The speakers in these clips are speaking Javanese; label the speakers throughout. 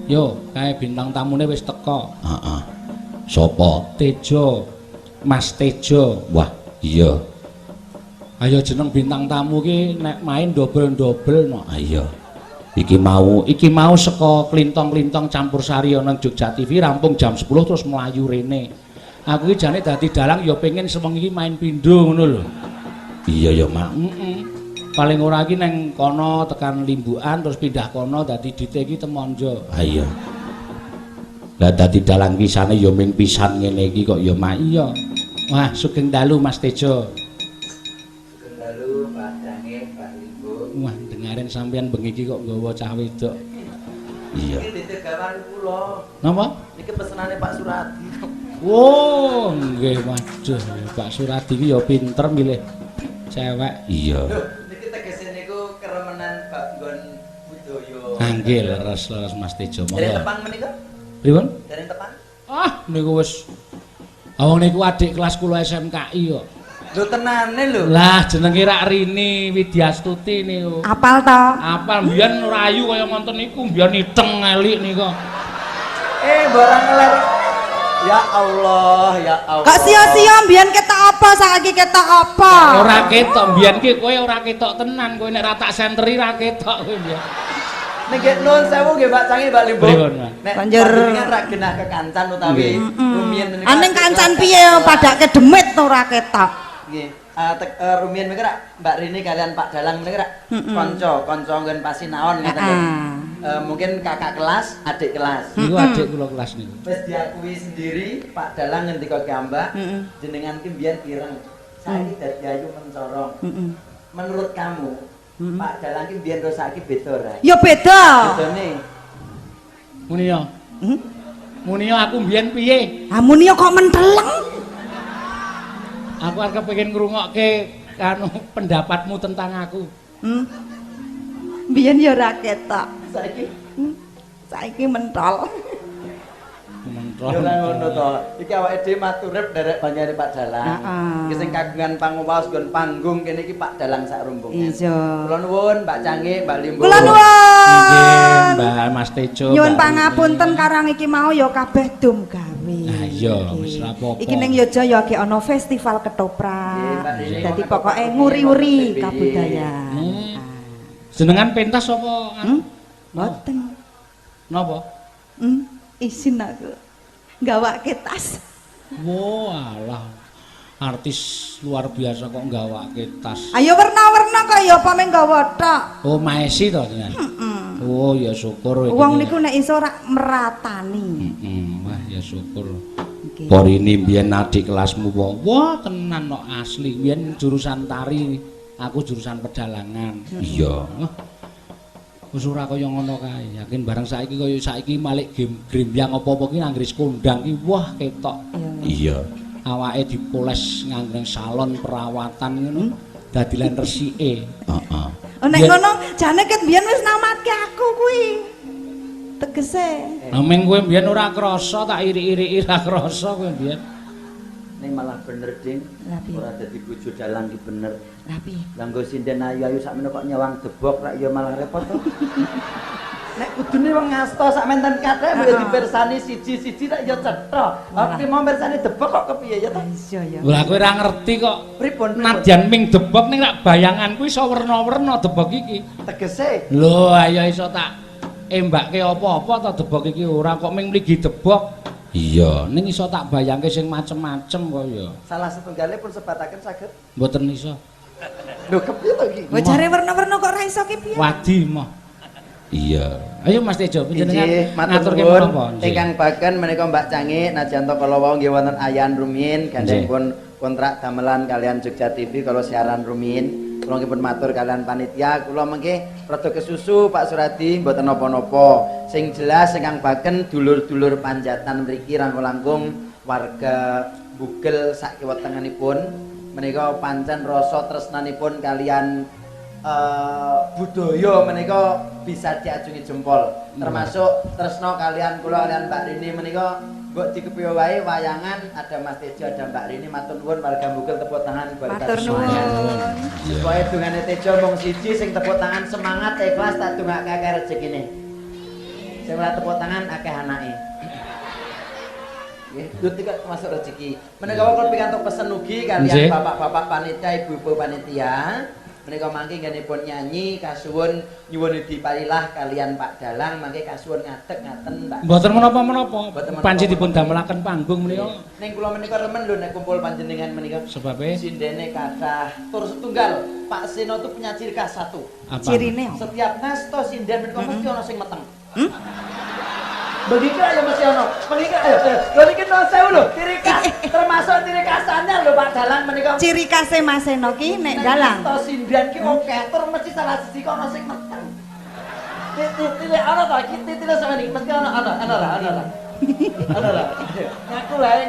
Speaker 1: Yo, kae bintang tamune wis teka.
Speaker 2: Heeh. Sopo?
Speaker 1: Tejo. Mas Tejo.
Speaker 2: Wah, iya.
Speaker 1: Ayo jeneng bintang tamu ki nek main dobel-dobel no.
Speaker 2: Ayo. Iki mau
Speaker 1: saka klintong-klintong campur sari ana Jogja TV rampung jam 10 terus mlayu rene. Aku iki jane dadi dalang ya pengen sewengi main pindho ngono lho.
Speaker 2: Iya ya, Mak.
Speaker 1: Paling ora iki nang kono tekan Limbukan terus pindah kono dadi dite iki Temonjo.
Speaker 2: Ha iya. Lah dadi dalang kisane ya ming pisan ngene iki kok ya, Mak.
Speaker 1: Iya. Wah, sugeng dalu Mas Tejo.
Speaker 3: Sugeng dalu Pak Dange, Pak Limbo.
Speaker 1: Wah, dengaren sampean bengi iki kok nggawa cah wedok.
Speaker 2: Iya.
Speaker 3: Iki titip gawan kula.
Speaker 1: Napa?
Speaker 3: Niki pesenane Pak Suradi.
Speaker 1: Oh, nggih, waduh, Pak Suradi iki ya pinter milih cewek.
Speaker 2: Iya.
Speaker 3: Niki tegese niku keremenan Pak Nggon Budaya.
Speaker 1: Nggih, leres Mas Tejo.
Speaker 3: Dari
Speaker 1: Monggo.
Speaker 3: Tepang menika?
Speaker 1: Pripun?
Speaker 3: Dari Tepang?
Speaker 1: Ah, niku wis awang niku adik kelas kula SMKI kok.
Speaker 3: Lho tenane lho.
Speaker 1: Lah jenenge Rak Rini Widyastuti niku.
Speaker 4: Apal to?
Speaker 1: Apal mbiyen rayu kaya ngoten niku, mbiyen iteng elik niku.
Speaker 3: Barang ngeler. Ya Allah, ya Allah.
Speaker 4: Kok sia-sia mbiyen ketok apa saiki ketok apa?
Speaker 1: Ora ketok mbiyen ki kowe ora ketok tenan, kowe nek ra tak senteri ra ketok kowe mbiyen.
Speaker 3: Nggih nuwun sewu nggih Pak Cangi, Pak Limbo.
Speaker 1: Pripun, Pak?
Speaker 3: Nek
Speaker 4: Banjur.
Speaker 3: panjenengan ra genah kekancan utawi rumiyin menika.
Speaker 4: Aning kancan piye padake demit ora ketok.
Speaker 3: Nggih. Rumiyin menika rak Mbak Rini kalian Pak Dalang menika rak kanca nggen pasinaon ngeten lho. Mungkin kakak kelas, adik kelas.
Speaker 1: Niku adik kula kelas niku.
Speaker 3: Wis diakui sendiri Pak Dalang ngendika ke Mbak, jenengan ki mbiyen ireng. Saiki dadi ayu mencorong. Menurut kamu, Pak Dalang ki mbiyen karo saiki beda ora?
Speaker 4: Ya beda.
Speaker 3: Bedane
Speaker 1: Muni yo. Muni yo aku mbiyen piye?
Speaker 4: Amune kok menteleng.
Speaker 1: Aku arep pengen ngrungokke anu pendapatmu tentang aku.
Speaker 4: Mbiyen ya ora ketok.
Speaker 3: saiki
Speaker 4: Saiki mentol.
Speaker 3: ya ora ngono to. Iki awake dhewe maturip nderek banyare Pak Dalang. Iki sing kagungan panguwaos nggon panggung kene iki Pak Dalang sak rombongan.
Speaker 4: Iya.
Speaker 3: Kula nuwun Mbak Canggih, Mbak Limbo.
Speaker 4: Kula
Speaker 1: Nggih,
Speaker 4: nuwun.
Speaker 1: Mbak Mas Tejo.
Speaker 4: Nyuwun
Speaker 1: Mbak
Speaker 4: pangapunten karang iki mau ya kabeh dum gawe.
Speaker 1: Ah iya, wis ra apa-apa.
Speaker 4: Iki ning Yojo ya ge ana festival
Speaker 3: Nggih,
Speaker 4: ketoprak.
Speaker 3: Mbak Rini.
Speaker 4: Dadi pokoke nguri-uri kabudayaan.
Speaker 1: Jenengan pentas apa?
Speaker 4: Mboten.
Speaker 1: Napa?
Speaker 4: Isin aku. Gawake tas.
Speaker 1: Walah. Artis luar biasa kok nggawake tas.
Speaker 4: Ayo warna-warna kok ya apa meng gawa tok.
Speaker 1: Oh, maesi to jenengan. Oh, ya syukur iki.
Speaker 4: Wong niku nek iso rak meratani.
Speaker 1: Wah, ya syukur.
Speaker 4: Nggih.
Speaker 2: Por ini mbiyen adik kelasmu wong.
Speaker 1: Wah, tenan kok asli. Biyen jurusan tari, aku jurusan pedalangan.
Speaker 2: Iya.
Speaker 1: Wis ora kaya ngono kae. Yakin bareng saiki kaya saiki malik grembyang apa-apa ki anggris kondang ki wah ketok.
Speaker 2: Iya.
Speaker 1: Awake dipoles nganggo salon perawatan ngono. Dadi lan resike.
Speaker 2: Heeh.
Speaker 4: Nek ngono jane ket biyen wis namatke aku kuwi. Tegese.
Speaker 1: Ameng kowe mbiyen ora krasa tak iri-iriki ora krasa kowe mbiyen.
Speaker 3: Ning malah bener ding.
Speaker 4: Lah piye?
Speaker 3: Ora dadi bojo dalang ki bener.
Speaker 4: Lah piye?
Speaker 3: Lah nggo sinden ayu-ayu sakmene kok nyawang debok rak ya malah repot to. Nek kudune wong ngasta sak menten kathah mbok dipersani siji-siji tak ya cetha. Oke mau mirsani debok kok kepiye ya to?
Speaker 4: Iya ya.
Speaker 1: Lah kowe ora ngerti kok.
Speaker 3: Pripun?
Speaker 1: Nadyan ming debok ning rak bayanganku iso werna-werna debok iki.
Speaker 3: Tegese
Speaker 1: Lho, ayo iso tak embake apa-apa ta debok iki ora kok ming mligi debok.
Speaker 2: Iya.
Speaker 1: Ning iso tak bayangke sing macem-macem kok ya.
Speaker 3: salah setunggalnya pun sebataken saged.
Speaker 1: Mboten iso.
Speaker 3: Lho kepiye to iki?
Speaker 4: Kok jare warna-warna kok ra iso ki piye?
Speaker 1: Wadi moh.
Speaker 2: Iya.
Speaker 1: Ayo Mas Tejo panjenengan
Speaker 3: Inggih, matur
Speaker 1: ngaturke
Speaker 3: nuwun.
Speaker 1: menapa?
Speaker 3: Ingkang baken menika Mbak Canggih najanto kala wau nggih wonten ayan rumiyin gandeng pun kontrak damelan kalian Jogja TV kalau siaran rumiyin. Kula nggih pun matur kalian panitia, kula mengke rada kesusu Pak Suradi mboten napa-napa. Sing jelas ingkang baken dulur-dulur panjatan mriki langkung-langkung warga Bugel sak kiwa tengenipun menika pancen rasa tresnanipun kalian budaya menika bisa diajungi jempol termasuk tresno kalian kula kalian Mbak Rini menika mbok dikepiye wae wayangan ada Mas Tejo ada Mbak Rini matur nuwun warga Bugel tepuk tangan buat
Speaker 4: Matur nuwun.
Speaker 3: supaya dungane Tejo mung siji sing tepuk tangan semangat ikhlas tak dongake akeh rezekine Sing ora tepuk tangan akeh anake. Nggih, duti kok masuk rezeki. Menika kula pikantuk pesen ugi kalian bapak-bapak panitia, ibu-ibu panitia. Menika mangke nggenipun nyanyi kasuwun nyuwun diparilah kalian Pak Dalang mangke kasuwun ngadeg ngaten Mbak.
Speaker 1: Mboten menapa-menapa. Panci dipun damelaken panggung menika.
Speaker 3: Ning kula menika remen lho nek kumpul panjenengan menika.
Speaker 1: Sebabe
Speaker 3: sindene kathah tur setunggal. Pak Seno itu punya ciri khas satu.
Speaker 1: Apa?
Speaker 4: Cirine.
Speaker 3: Setiap ngasto sinden menika mesti ana sing meteng. Begitu ayo mesti ono. Begitu ayo. Lho niki non sewu lho, ciri khas. Termasuk ciri khasane lho Pak Dalang menika.
Speaker 4: Ciri khase Mas Seno ki nek dalang.
Speaker 3: Ngasto sinden ki akeh, tur mesti salah siji kok ana sing meteng. Titik ana ta iki titik sama niki mesti ana lah. Ana lah. Ngaku lah ayo.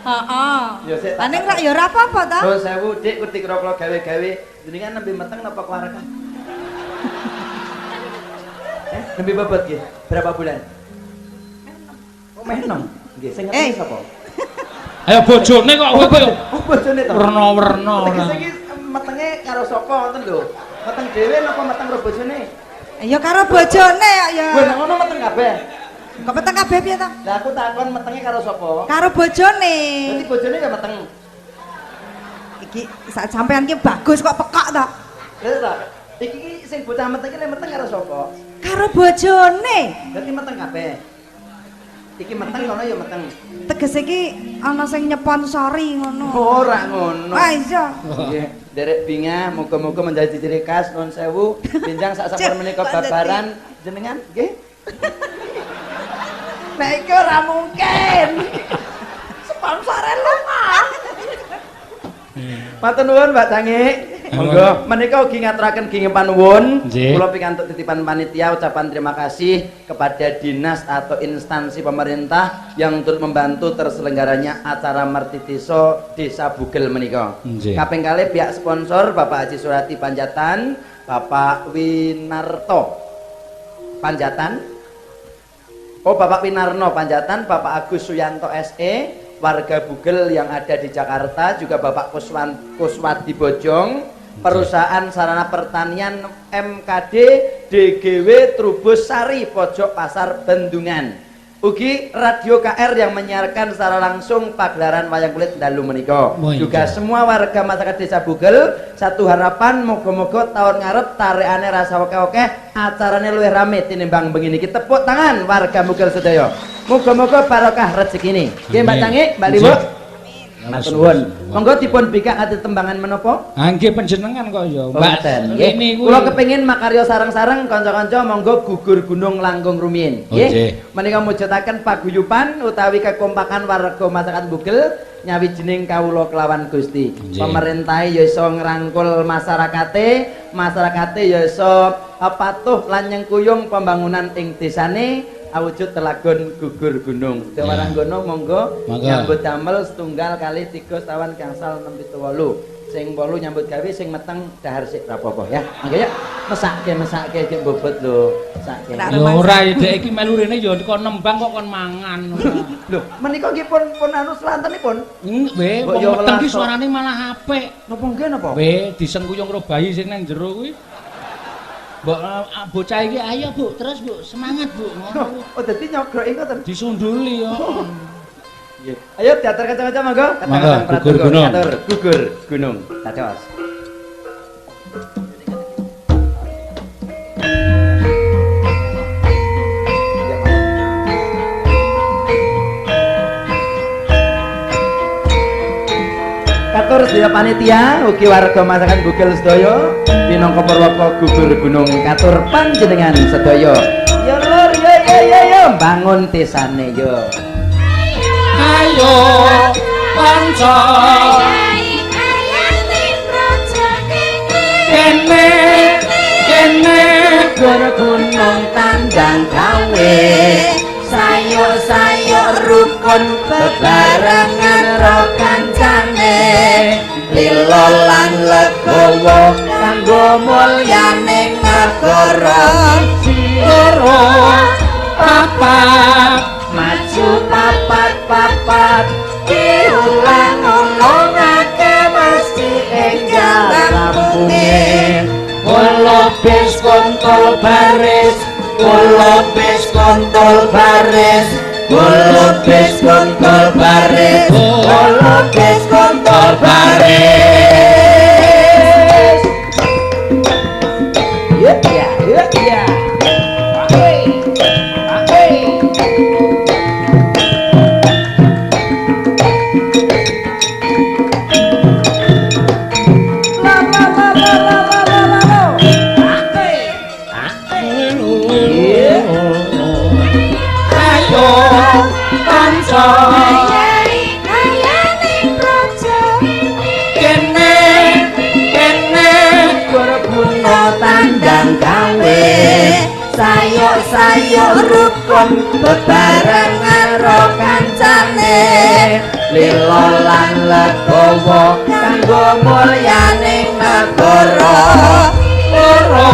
Speaker 4: Heeh.
Speaker 3: Yo sik.
Speaker 4: Paning rak ya ora apa-apa ta?
Speaker 3: Oh sewu Dik kuti kira kula gawe-gawe jenengan nembe meteng napa keluarga? Nembe bobot nggih. Berapa bulan? Meh 6. Nggih, sing ngerti sapa?
Speaker 1: Ayo bojone kok kowe kowe.
Speaker 3: Oh, bojone to.
Speaker 1: Werna-werna.
Speaker 3: Sing iki metenge karo sapa ngoten lho. Meteng dhewe napa meteng karo bojone?
Speaker 4: Ya karo bojone ya.
Speaker 3: Wah, nek ngono meteng kabeh.
Speaker 4: Kok meteng kabeh piye ta?
Speaker 3: Lah aku takon metenge karo sapa?
Speaker 4: Karo bojone.
Speaker 3: Berarti bojone ya meteng.
Speaker 4: Iki sak sampean ki bagus kok pekak ta?
Speaker 3: Lha ta. Iki sing bocah meteng iki meteng karo sapa?
Speaker 4: Karo bojone.
Speaker 3: Berarti meteng kabeh. Iki meteng kono ya meteng.
Speaker 4: Tegese iki ana sing nyponsori ngono.
Speaker 3: Ora ngono.
Speaker 4: Ah iya.
Speaker 3: Nggih, derek bingah muga-muga menjadi ciri khas non sewu. Pinjang sak sampun menika babaran jenengan nggih. Nek iki ora mungkin. Sponsore lunga. Matur nuwun Mbak Cangik. Monggo menika ugi ngaturaken gingih panuwun. Kula pikantuk titipan panitia ucapan terima kasih kepada dinas atau instansi pemerintah yang turut membantu terselenggaranya acara Martitiso Desa Bugel menika. Kaping kalih pihak sponsor Bapak Haji Surati Panjatan, Bapak Winarto Panjatan. Oh, Bapak Winarno Panjatan, Bapak Agus Suyanto SE, warga Bugel yang ada di Jakarta, juga Bapak Kuswadi Bojong, perusahaan sarana pertanian MKD DGW Trubus Sari Pojok Pasar Bendungan. Ugi Radio KR yang menyiarkan secara langsung pagelaran wayang kulit dalu menika. Juga semua warga masyarakat Desa Bugel satu harapan moga-moga tahun ngarep tarikane rasa oke-oke, acarane luwih rame tinimbang bengi niki. Tepuk tangan warga Bugel sedaya. Moga-moga barokah rezekine. Nggih Mbak Cangik, Mbak Liwo. Matur nuwun. Monggo dipun bikak ati tembangan menapa?
Speaker 1: Ha nggih panjenengan kok ya.
Speaker 3: Mbak Ten. Kula kepengin makarya sareng-sareng kanca-kanca monggo gugur gunung langkung rumiyin. Nggih. Menika mujudaken paguyuban utawi kekompakan warga masyarakat Bugel nyawijining kawula kelawan Gusti. Pemerintahe ya iso ngrangkul masyarakate ya iso patuh lan nyengkuyung pembangunan ing desane awujud telagon gugur gunung. Dewarang gono monggo nyambut damel setunggal kali 3 tawan gangsal 6 7 8. Sing 8 nyambut gawe, sing meteng dahar sik ra apa-apa ya. Mangga ya. Mesake iki bobot lho. Mesake.
Speaker 1: Ya ora dek iki melu rene ya kok nembang kok kon mangan.
Speaker 3: Lho, menika nggih pun anu selantenipun.
Speaker 1: Nggih, wong meteng ki suarane malah apik.
Speaker 3: Napa nggih napa?
Speaker 1: Nggih, disengkuyung karo bayi sing nang jero kuwi. Mbok bocah iki ayo Bu, terus Bu, semangat Bu. Ngono.
Speaker 3: Oh, dadi nyogroki ngoten.
Speaker 1: Disunduli yo.
Speaker 3: Nggih. Ayo diatur kanca-kanca monggo.
Speaker 1: Gugur gunung.
Speaker 3: Gugur gunung. Dados. Katur sedaya panitia ugi warga masyarakat Bugel sedaya minangka perwaka gugur gunung katur panjenengan sedaya. Ya lur ya bangun desane yo.
Speaker 1: Ayo kanca kene
Speaker 3: Gugur gunung tandang gawe sayo rukun bebarengan ro kancane lilo lan legowo kanggo mulyaning negara loro papat maju papat diulang ngomongake mesti enggal lampunge kula bis kontol baris kula Golopes kontol baris, golopes kontol baris, golopes kontol baris. Ya ya ya ya. Tandang gawe sayuk-sayuk rukun bebarengan ro kancane lilo lan legowo kanggo mulyaning negara loro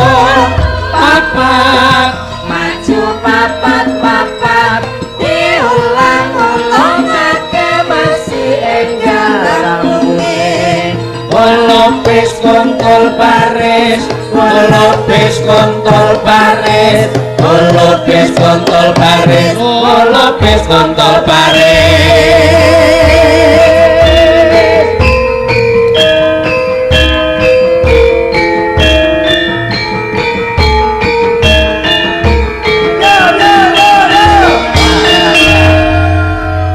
Speaker 3: papat maju papat diulang-ulangake masih enggal rampunge golopes kontol baris, golopes kontol baris, golopes kontol baris, golopes kontol baris.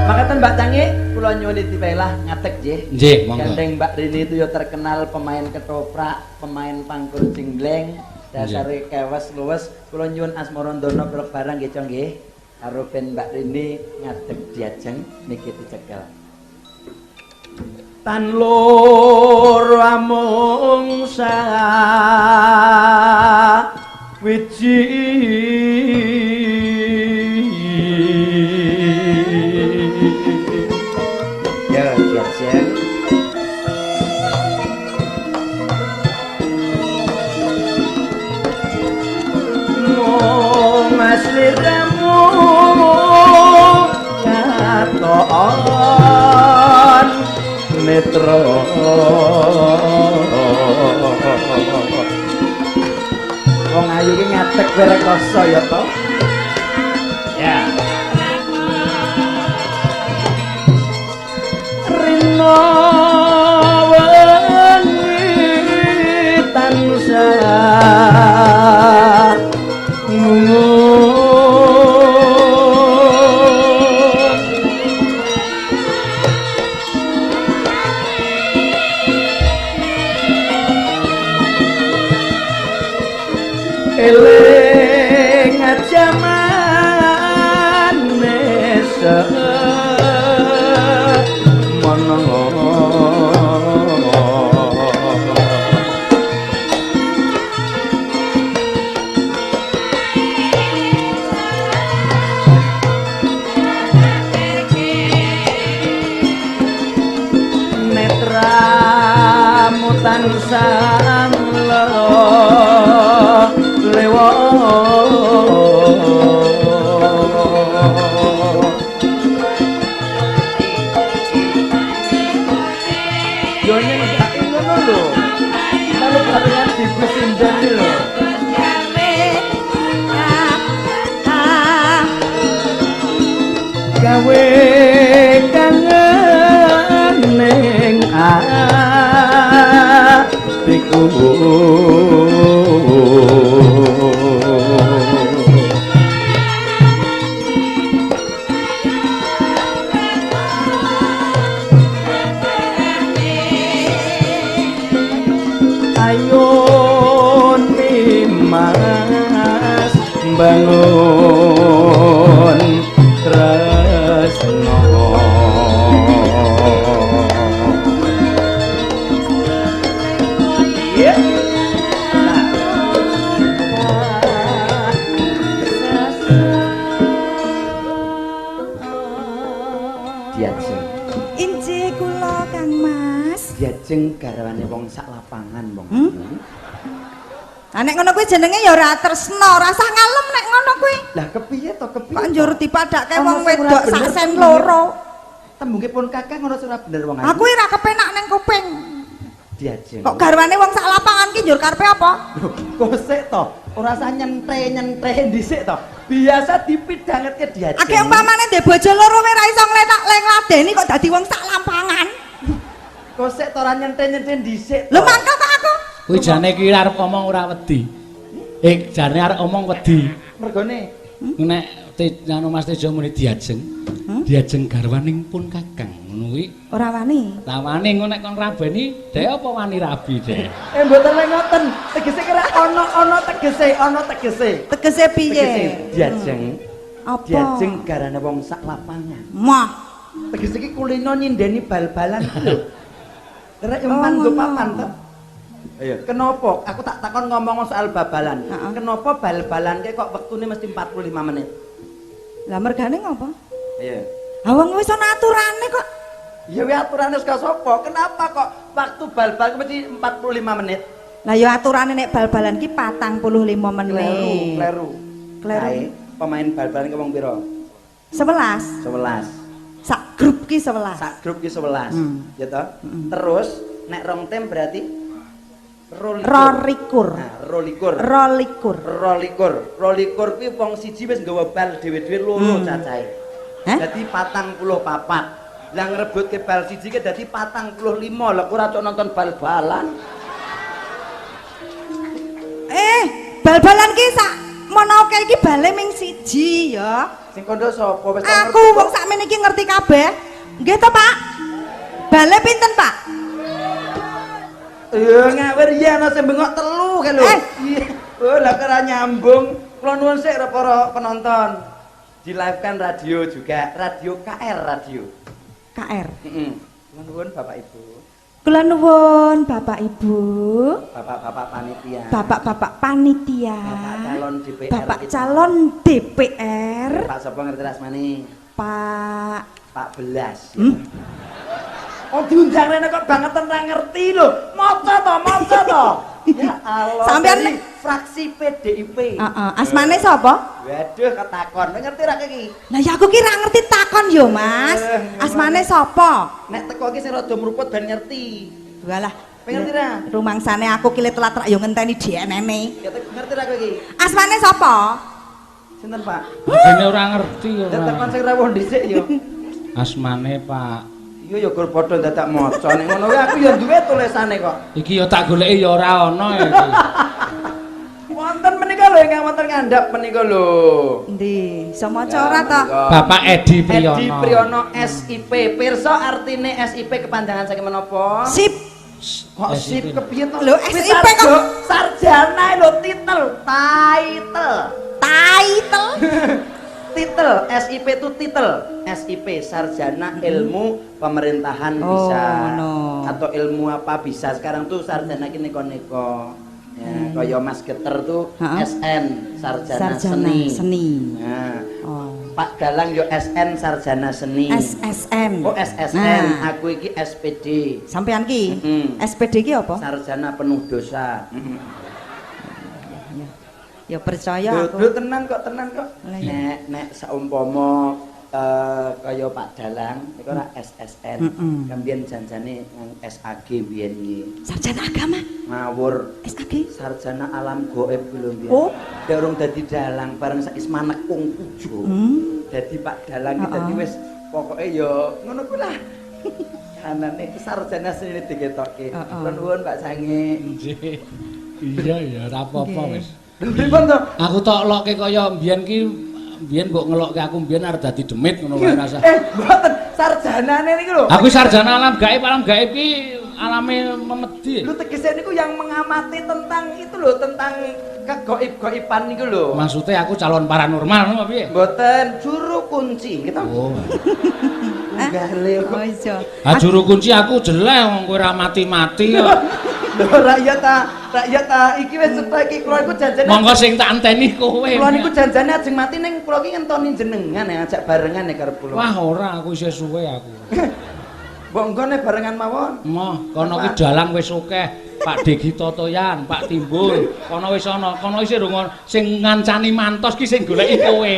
Speaker 3: Makatan Mbak Cangi, kula nyuwun dipailah ngatek nggih.
Speaker 1: Nggih, monggo.
Speaker 3: Gandeng Mbak Rini itu ya terkenal pemain ketoprak, pemain pangkur jinggleng, dasare kewes luwes. Kula nyuwun Asmarandono peluk barang nggih, Cong nggih. Karo ben Mbak Rini ngadeg diajeng niki dicekel. Tan lur amung wiji ya diajeng asli kamu katon netro wong ayu ki ngatek rekoso ya to ya rino wengi tansah eling jamane semono netramu tansah lewo yo ning sak ngono lho kalau kalian dipesindan lho gawe kangen ning atiku ayun Dimas bangun tresno diajeng garwane wong sak lapangan wong.
Speaker 4: Nek ngono kuwi jenenge ya ora tresna, rasah ngalem nek ngono kuwi.
Speaker 3: Lah kepiye to kepiye?
Speaker 4: Kok njur dipadake wong wedok sak sen loro.
Speaker 3: Tembunge pun kakek ngono ora bener wong ayu.
Speaker 4: Aku ora kepenak ning kuping.
Speaker 3: Diajeng.
Speaker 4: Kok garwane wong sak lapangan ki njur karepe apa?
Speaker 3: Kok sik to? ora usah nyentre dhisik to. Biasa dipidhangetke diajeng.
Speaker 4: Akeh umpamane ndek bojo loro ora iso ngladeni kok dadi wong sak lampangan.
Speaker 3: Kok sik to ora nyentre dhisik.
Speaker 4: Lho mangka kok aku.
Speaker 1: Kuwi jane ki arep omong ora wedi. Jane arep omong wedi.
Speaker 3: Mergone
Speaker 1: Nek anu Mas Tejo muni diajeng. Diajeng garwaning pun Kakang. Ngono kuwi.
Speaker 4: Ora wani.
Speaker 1: Lah wani engko nek kon rabeni, dhek apa wani rabi, Dek?
Speaker 3: mboten ngoten. Tegese kira ana tegese.
Speaker 4: Tegese piye?
Speaker 3: Tegese diajeng.
Speaker 4: Apa?
Speaker 3: Diajeng garane wong sak lapangan.
Speaker 4: Mah.
Speaker 3: Tegese iki kulino nyindeni bal-balan lho. Rek empan go papan to. Ayo, kenapa? Aku tak takon ngomong soal babalan. Kenapa bal-balan ki kok wektune mesti 45 menit?
Speaker 4: Lah mergane ngopo?
Speaker 3: Iya.
Speaker 4: Ha wong wis ana aturane kok.
Speaker 3: Ya wi aturane saka sapa? Kenapa kok waktu bal-bal mesti 45 menit?
Speaker 4: Lah ya aturane nek bal-balan ki 45 menit.
Speaker 3: Kleru.
Speaker 4: Kleru.
Speaker 3: Pemain bal-balan ki wong pira?
Speaker 4: 11.
Speaker 3: 11.
Speaker 4: Sak grup ki 11.
Speaker 3: Sak grup ki 11. Ya toh? Terus nek rong tim berarti
Speaker 4: Rolikur.
Speaker 3: Nah, rolikur. Rolikur kuwi wong siji wis nggawa bal dhewe-dhewe loro cacahe. Dadi 44. Lah ngrebutke bal siji ki dadi 45. Lah ora cok nonton bal-balan.
Speaker 4: Bal-balan ki sak monokel iki bale ming siji ya.
Speaker 3: Sing kandha sapa wis
Speaker 4: Aku wong sakmene iki ngerti kabeh. Nggih to, Pak? Bale pinten, Pak?
Speaker 3: Ngawur ya ana sing bengok 3 kan lho. Oh, lah kira nyambung. Kula nuwun sik para penonton. Di live kan radio juga, radio KR radio.
Speaker 4: KR.
Speaker 3: Heeh. Kula nuwun Bapak Ibu.
Speaker 4: Kula nuwun Bapak Ibu.
Speaker 3: Bapak-bapak panitia.
Speaker 4: Bapak-bapak panitia.
Speaker 3: Bapak calon DPR.
Speaker 4: Bapak calon DPR.
Speaker 3: Pak sapa ngerti rasmane? Pak Belas. Oh diundang rene kok bangetan ra ngerti lho. Maca to. Ya Allah.
Speaker 4: Sampeyan
Speaker 3: fraksi PDIP.
Speaker 4: Asmane sapa?
Speaker 3: Waduh ketakon. Ngerti ra iki?
Speaker 4: Lah ya aku ki ra ngerti takon yo, Mas. Asmane sapa?
Speaker 3: Nek teko iki sing rada mruput ben ngerti.
Speaker 4: Walah,
Speaker 3: ngerti ra?
Speaker 4: Rumangsane aku ki telat rak yo ngenteni DNN-e.
Speaker 3: Ya ngerti ra kowe iki?
Speaker 4: Asmane sapa?
Speaker 3: Sinten, Pak?
Speaker 1: Dene ora ngerti ya.
Speaker 3: Ya tekon sing rawuh dhisik yo.
Speaker 1: Asmane Pak.
Speaker 3: Iya ya gur padha dadak maca. Nek ngono kuwi aku ya duwe tulisane kok.
Speaker 1: Iki ya tak goleki ya ora ana iki.
Speaker 3: Wonten menika lho ingkang wonten ngandhap menika lho.
Speaker 4: Endi? Iso maca ora to?
Speaker 1: Bapak Edi Priyono.
Speaker 3: Edi Priyono SIP. Pirsa artine SIP kepanjangan saking menapa?
Speaker 4: Sip.
Speaker 3: Kok sip kepiye to?
Speaker 4: Lho SIP kok
Speaker 3: sarjana lho titel. Titel SIP itu titel. SIP sarjana ilmu pemerintahan bisa atau ilmu apa bisa. Sekarang tuh sarjana ki neko-neko. Ya, kaya Mas Geter tuh SN sarjana seni. Nah, Pak Dalang yo SN sarjana seni.
Speaker 4: SSN.
Speaker 3: Oh SSN, aku iki SPD.
Speaker 4: Sampean ki? SPD ki apa?
Speaker 3: Sarjana penuh dosa.
Speaker 4: Ya percaya aku.
Speaker 3: Lho tenan kok. Nek saumpama kaya Pak Dalang niku ora SSN. Kambien janjane nang SAG biyen iki.
Speaker 4: Sarjana agama.
Speaker 3: Ngawur.
Speaker 4: SAG.
Speaker 3: Sarjana alam gaib lho biyen.
Speaker 4: Oh.
Speaker 3: Nek urung dadi dalang bareng sak Ismanekung Pujo. Dadi Pak Dalang iki dadi wis pokoke ya ngono kuwi lah. Anane sarjana seni digetokke. Nuwun Pak Sange.
Speaker 1: Nggih. Iya ya ora apa-apa wis.
Speaker 3: Pripun to?
Speaker 1: Aku tok lokke kaya mbiyen ki mbiyen mbok ngelokke aku mbiyen arep dadi demit ngono wae rasa.
Speaker 3: Mboten sarjanane niku lho.
Speaker 1: Aku sarjana alam gaib ki alame memedi.
Speaker 3: Lu tegese niku yang mengamati tentang itu lho, tentang kegaib-gaiban niku lho.
Speaker 1: Maksudnya aku calon paranormal ngono piye?
Speaker 3: Mboten, juru kunci gitu.
Speaker 1: Oh.
Speaker 3: Gale kok.
Speaker 4: Oh iya.
Speaker 1: Juru kunci aku jelek wong kowe ora mati-mati kok.
Speaker 3: Lho rakyat ta iki wis iki kula iku janjane.
Speaker 1: Monggo sing tak anteni kowe.
Speaker 3: Kula niku janjane ajeng mati ning kula iki ngentoni jenengan ya ajak barengan ya karo kula.
Speaker 1: Wah ora aku isih suwe aku.
Speaker 3: Mbok nggone barengan mawon.
Speaker 1: Moh, kono ki dalang wis akeh. Pak Degi Totoyan, Pak Timbul, kono wis ana, kono isih rungon sing ngancani mantos ki sing goleki kowe.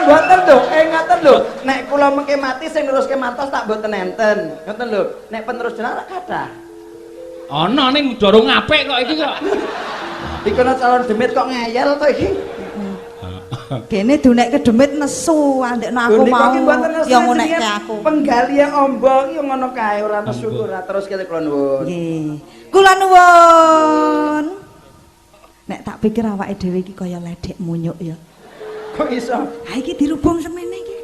Speaker 3: Mboten lho, ngaten lho. Nek kula mengke mati sing neruske mantos tak mboten enten. Ngoten lho. Nek penerus jeneng ora kathah.
Speaker 1: Ana ning dorong apik kok iki kok.
Speaker 3: Iki ana calon demit kok ngeyel to iki.
Speaker 4: Kene dunek ke demit nesu, andekno aku mau. Ya ngonekke aku.
Speaker 3: Penggalian ombo iki ngono kae ora nesu ora terus kene kula nuwun.
Speaker 4: Nggih. Kula nuwun. Nek tak pikir awake dhewe iki kaya ledek munyuk ya.
Speaker 3: Kok iso?
Speaker 4: Ha iki dirubung semene iki.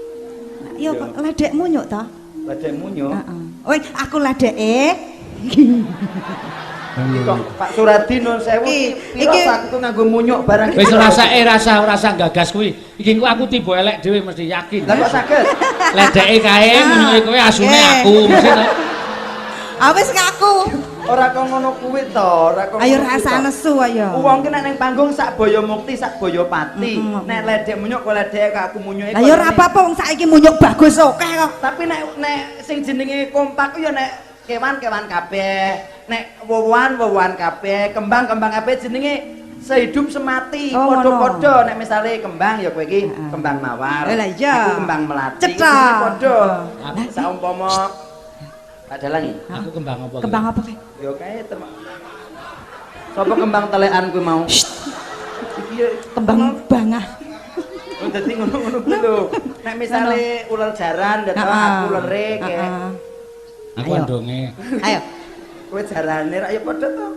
Speaker 4: Ya kok ledek munyuk to?
Speaker 3: Ledek munyuk.
Speaker 4: Heeh. Woi, aku ledeke.
Speaker 3: Kok Pak Suradi nun sewu iki aku nganggo munyuk barang
Speaker 1: Wis rasake rasa gagas kuwi. Iki aku tiba elek dhewe mesti yakin.
Speaker 3: Lah kok saged?
Speaker 1: Ledeke kae munyuke kowe asune aku mesti to.
Speaker 4: Ah wis ngaku.
Speaker 3: Ora kok ngono kuwi to, ora kok.
Speaker 4: Ayo rasa nesu ayo.
Speaker 3: Wong ki nek ning panggung sak boyo mukti, sak boyo pati. Nek ledek munyuk kok ledeke kok aku munyuke.
Speaker 4: Lah ya ora apa-apa wong saiki munyuk bagus akeh kok.
Speaker 3: Tapi nek sing jenenge kompak ku ya nek kewan-kewan kabeh, nek wowoan kabeh, kembang-kembang kabeh jenenge sehidup semati, padha-padha. Nek misale kembang ya kowe iki kembang mawar.
Speaker 4: Lah iya.
Speaker 3: Aku kembang melati.
Speaker 4: Padha.
Speaker 3: Saumpama tak dalangi.
Speaker 1: Aku kembang apa?
Speaker 4: Kembang apa kae?
Speaker 3: Ya kae sapa kembang telekan kuwi mau? Iki ya
Speaker 4: Kembang bangah.
Speaker 3: Oh dadi ngono-ngono kuwi lho. Nek misale ular jaran datang aku lere kayak
Speaker 1: Aku andonge.
Speaker 4: Ayo.
Speaker 3: kowe jarane ra ya padha to.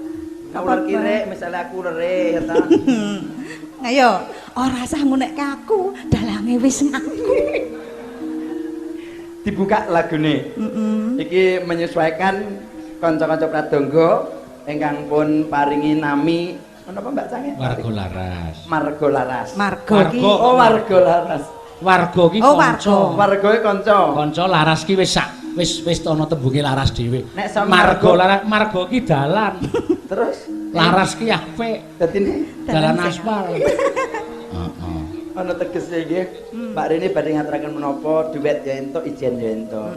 Speaker 3: Ular kire misale aku lere ya ta.
Speaker 4: Ayo, ora usah ngunekke aku, dalange wis ngaku.
Speaker 3: Dibuka lagune. Iki menyesuaikan kanca-kanca pradangga ingkang pun paringi nami menapa Mbak Cange?
Speaker 1: Warga Laras.
Speaker 3: Marga Laras.
Speaker 4: Marga iki.
Speaker 3: Oh, Warga Laras.
Speaker 1: Warga ki kanca.
Speaker 3: Wargae kanca.
Speaker 1: Kanca Laras ki wis ana tembunge Laras dhewe.
Speaker 3: Nek sama
Speaker 1: Marga Laras, marga ki dalan.
Speaker 3: Terus
Speaker 1: Laras ki apik.
Speaker 3: dadine
Speaker 1: Dalan aspal.
Speaker 3: ana tegese nggih. Mbak Rini badhe ngaturaken menapa duet ya entuk ijen ya entuk.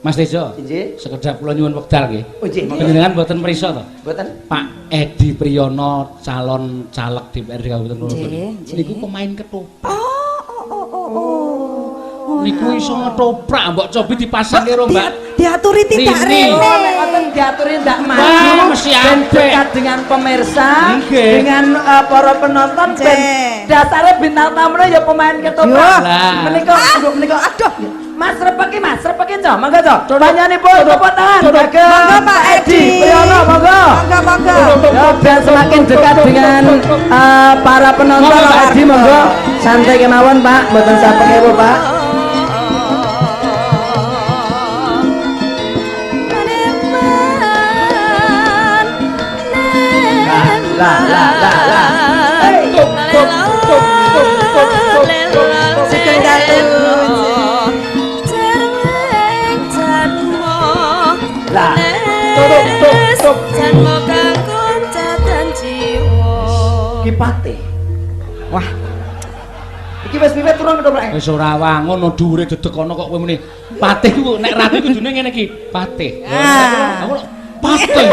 Speaker 1: Mas Tejo.
Speaker 3: Nggih.
Speaker 1: Sekedhap kula nyuwun wekdal nggih.
Speaker 3: Oh nggih.
Speaker 1: Panjenengan mboten prisa to?
Speaker 3: Mboten.
Speaker 1: Pak Edi Priyono calon caleg DPRD Kabupaten Kulo.
Speaker 4: Nggih.
Speaker 1: Niku pemain ketoprak.
Speaker 4: Oh.
Speaker 1: Niku iso ngetoprak, mbok cobi dipasang karo Mbak.
Speaker 4: Diaturi tidak
Speaker 1: Rini.
Speaker 4: rene.
Speaker 3: Oh, nek ngoten diaturi ndak
Speaker 1: Wah,
Speaker 3: maju
Speaker 1: mesti
Speaker 3: ben
Speaker 1: apik.
Speaker 3: dekat dengan pemirsa,
Speaker 1: Nggih.
Speaker 3: dengan para penonton ben dasare bintang tamune ya pemain ketoprak.
Speaker 1: Lah.
Speaker 3: Menika menika aduh. Mas repeki co, monggo co. Panjenenganipun tepuk tangan.
Speaker 4: Monggo Pak Edi.
Speaker 3: Priyono, monggo.
Speaker 4: Monggo.
Speaker 3: Ya ben semakin dekat dengan para penonton Pak Edi monggo. Santai kemawon Pak, mboten sapek ewo Pak. Lah.
Speaker 4: Sekendal
Speaker 3: Lah. Ki pate.
Speaker 4: Wah,
Speaker 3: Iki wis piye turun ketoprake?
Speaker 1: Wis ora wangun no dhuwure dedek ana kok kowe muni. Patih ku nek ratu kudune ngene iki, patih. Aku patih.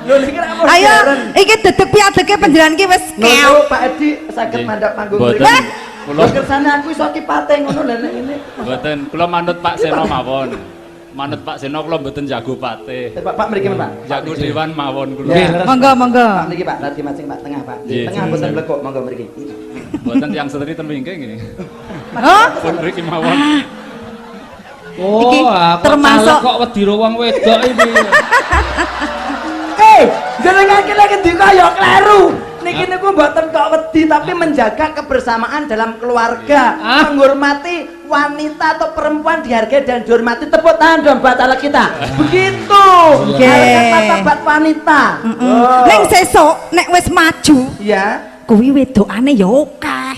Speaker 3: Lho niki ra apa
Speaker 4: ayo, iki dedek piadeke panjenengan iki wis keok.
Speaker 3: Nono Pak Edi saged mandhap panggung
Speaker 5: Mboten.
Speaker 3: mriki.
Speaker 5: Kula
Speaker 3: Kersane aku iso ki pate ngono lha nek ngene.
Speaker 5: mboten, kula manut Pak Seno mawon. Manut Pak Seno kula mboten jago patih.
Speaker 3: Pak mriki Pak.
Speaker 5: Jago dewan mawon kula.
Speaker 1: Nggih, leres.
Speaker 4: Monggo.
Speaker 3: Pak niki Pak, radi mancing Pak tengah Pak.
Speaker 5: Nggih,
Speaker 3: Tengah mboten blekuk monggo mriki.
Speaker 5: Mboten tiyang setri ten pinggir nggih.
Speaker 4: Oh,
Speaker 5: Pun mriki mawon.
Speaker 4: Iki
Speaker 1: Kok
Speaker 4: termasuk-
Speaker 1: caleg kok wedi ro wong wedok iki.
Speaker 3: Jenengan ki lek ndika ya kleru. Niki niku mboten kok wedi tapi menjaga kebersamaan dalam keluarga, menghormati wanita atau perempuan dihargai dan dihormati. Tepuk tangan dong buat caleg kita. Begitu.
Speaker 4: Oke.
Speaker 3: Harkat martabat wanita. Oh.
Speaker 4: Ning sesuk nek wis maju,
Speaker 3: Ya.
Speaker 4: kuwi wedokane ya akeh.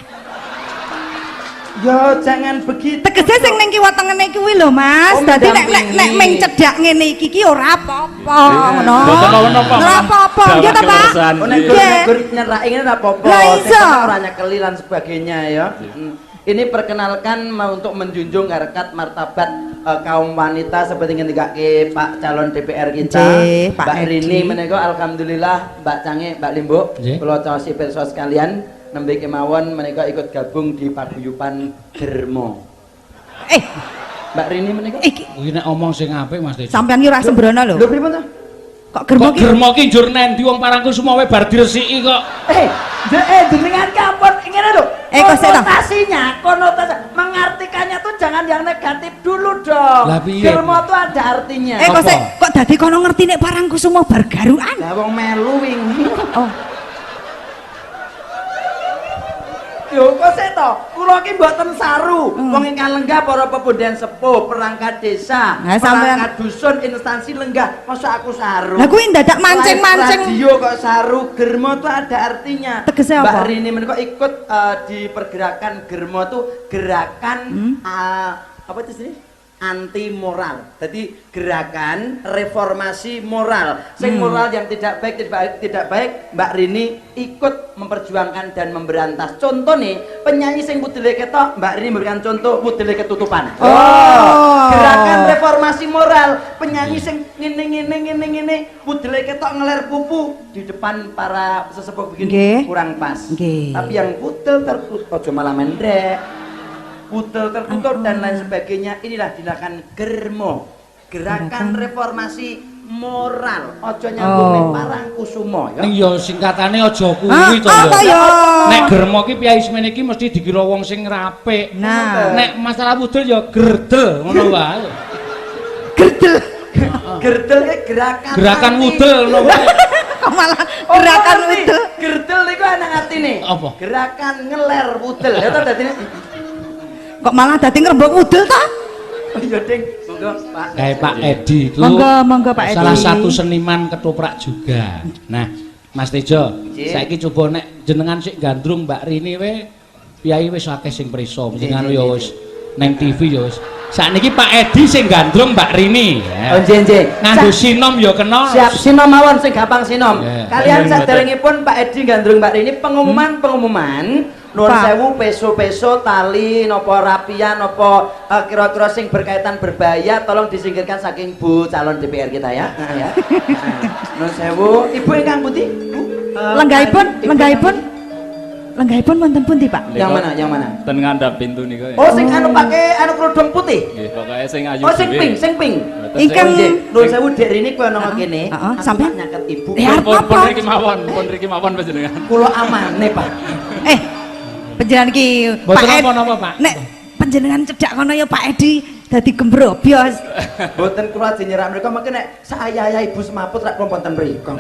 Speaker 3: Yo jangan begitu.
Speaker 4: Tegese sing ning kiwa tengene kuwi lho Mas.
Speaker 3: Oh,
Speaker 4: Dadi nek
Speaker 3: mendampingi.
Speaker 4: meng cedhak ngene iki ora apa-apa ngono.
Speaker 5: Mboten napa-napa.
Speaker 4: Ora apa-apa, nggih ta Pak?
Speaker 5: Kelurusan.
Speaker 3: Oh, nek
Speaker 4: Nggih.
Speaker 3: gur nyerake ngene ora apa-apa.
Speaker 4: Lah,
Speaker 3: Sing
Speaker 4: iso.
Speaker 3: penting ora nyekeli lan sebagainya ya. Ini perkenalkan untuk menjunjung harkat martabat kaum wanita seperti ngendikake Pak calon DPR kita.
Speaker 4: Nggih, Pak
Speaker 3: Mbak
Speaker 4: Edi.
Speaker 3: Rini menika alhamdulillah Mbak Cange, Mbak Limbo,
Speaker 1: Nggih.
Speaker 3: kula caosi pirsa sekalian nembe kemawon menika ikut gabung di paguyuban Dermo.
Speaker 4: Eh,
Speaker 3: Mbak Rini menika
Speaker 4: iki
Speaker 1: Kuwi nek omong sing apik Mas Tejo.
Speaker 4: sampean iki ora sembrono lho.
Speaker 3: lho pripun to?
Speaker 4: Kok germo ki?
Speaker 1: Germo ki njur nendi wong parangku semua wae bar diresiki kok.
Speaker 3: Jenengan kampun ngene lho.
Speaker 4: Kok sik ta?
Speaker 3: Konotasi mengartikannya tuh jangan yang negatif dulu dong.
Speaker 1: Lah piye?
Speaker 3: Germo tuh ada artinya.
Speaker 4: Kok
Speaker 1: Apa?
Speaker 4: sik kok dadi kono ngerti nek parangku semua bar garukan.
Speaker 3: Lah wong melu wingi.
Speaker 4: Oh.
Speaker 3: Yo kok sik to? Kula ki mboten saru. Wong ingkang lenggah para pepunden sepuh, perangkat desa,
Speaker 4: Nah, sampean-
Speaker 3: perangkat dusun, instansi lenggah. Masa aku saru?
Speaker 4: Lah kuwi ndadak mancing-mancing.
Speaker 3: Radio kok saru, germo tuh ada artinya.
Speaker 4: Tegese apa?
Speaker 3: Mbak Rini menika ikut di pergerakan germo tuh gerakan apa itu sih? Anti moral. Jadi gerakan reformasi moral. Sing moral yang tidak baik, Mbak Rini ikut memperjuangkan dan memberantas. Contoh nih, penyanyi sing putile ketok, Mbak Rini memberikan contoh putile ketutupan. Gerakan reformasi moral. Penyanyi sing ngene putile ketok ngeler pupu di depan para sesepuh begini
Speaker 4: Nggih.
Speaker 3: kurang pas.
Speaker 4: Nggih.
Speaker 3: Tapi yang putel tertutup aja malah mendek. Putel tertutup dan lain sebagainya, inilah dinamakan germo, gerakan reformasi moral. Ojo nyambung ning Parangkusumo ya.
Speaker 1: Ning ya singkatane aja kuwi to
Speaker 4: apa ya?
Speaker 1: Nek germo ki piyai semene iki mesti dikira wong sing apik.
Speaker 4: Nah.
Speaker 1: Nek masalah wudul ya gerdel ngono wae.
Speaker 3: Gerdel ki gerakan
Speaker 1: Gerakan
Speaker 3: anti-
Speaker 1: wudul ngono wae.
Speaker 4: Kok malah
Speaker 3: Oh,
Speaker 4: gerakan
Speaker 3: ngerti.
Speaker 4: udel.
Speaker 3: Gerdel niku ana artine.
Speaker 1: Apa?
Speaker 3: Gerakan ngeler wudel. Ya to dadine.
Speaker 4: Kok malah dadi ngrembug udel ta?
Speaker 3: Oh iya, Ding. Monggo, Pak.
Speaker 1: Kayak Pak Edi itu
Speaker 4: Monggo Pak Edi.
Speaker 1: salah satu seniman ketoprak juga. Nah, Mas Tejo,
Speaker 3: Nggih.
Speaker 1: saiki coba nek jenengan sik gandrung Mbak Rini we piyai wis akeh sing prisa, jenengan ya wis neng TV ya wis. Sakniki Pak Edi sing gandrung Mbak Rini.
Speaker 3: Oh, nggih.
Speaker 1: Nganggo sinom ya kena.
Speaker 3: Siap sinom mawon sing gampang sinom.
Speaker 1: Yeah.
Speaker 3: Kalian
Speaker 5: Bener,
Speaker 3: saderengipun Pak Edi gandrung Mbak Rini pengumuman nuwun
Speaker 4: Pak.
Speaker 3: sewu peso-peso tali napa rapian napa kira-kira sing berkaitan berbahaya tolong disingkirkan saking Bu calon DPR kita ya. Nah, ya. Nuwun sewu. Ibu ingkang pundi? Bu.
Speaker 4: Lenggahipun wonten pundi, Pak?
Speaker 3: Yang mana? Yang mana?
Speaker 5: Ten ngandhap pintu niku ya.
Speaker 3: Oh, sing anu pakai anu kerudung putih.
Speaker 5: Nggih, pokoke sing ayu
Speaker 3: Oh, sing
Speaker 5: dhewe.
Speaker 3: pink, sing pink.
Speaker 4: Ingkang
Speaker 3: Nuwun sewu Dek Rini kowe ana kene.
Speaker 4: Heeh,
Speaker 3: Aku
Speaker 4: sampean?
Speaker 3: tak nyaket Ibu.
Speaker 5: Pun
Speaker 4: apa?
Speaker 5: pun riki mawon panjenengan.
Speaker 3: Kula amane, Pak.
Speaker 4: Panjenengan ki
Speaker 1: Mboten
Speaker 4: Ed-
Speaker 1: napa-napa, Pak.
Speaker 4: Nek panjenengan cedhak kono ya Pak Edi dadi gembrobyos.
Speaker 3: Boten kula jenyerak mereka mungkin nek saya ibu semaput rak kula wonten mriku.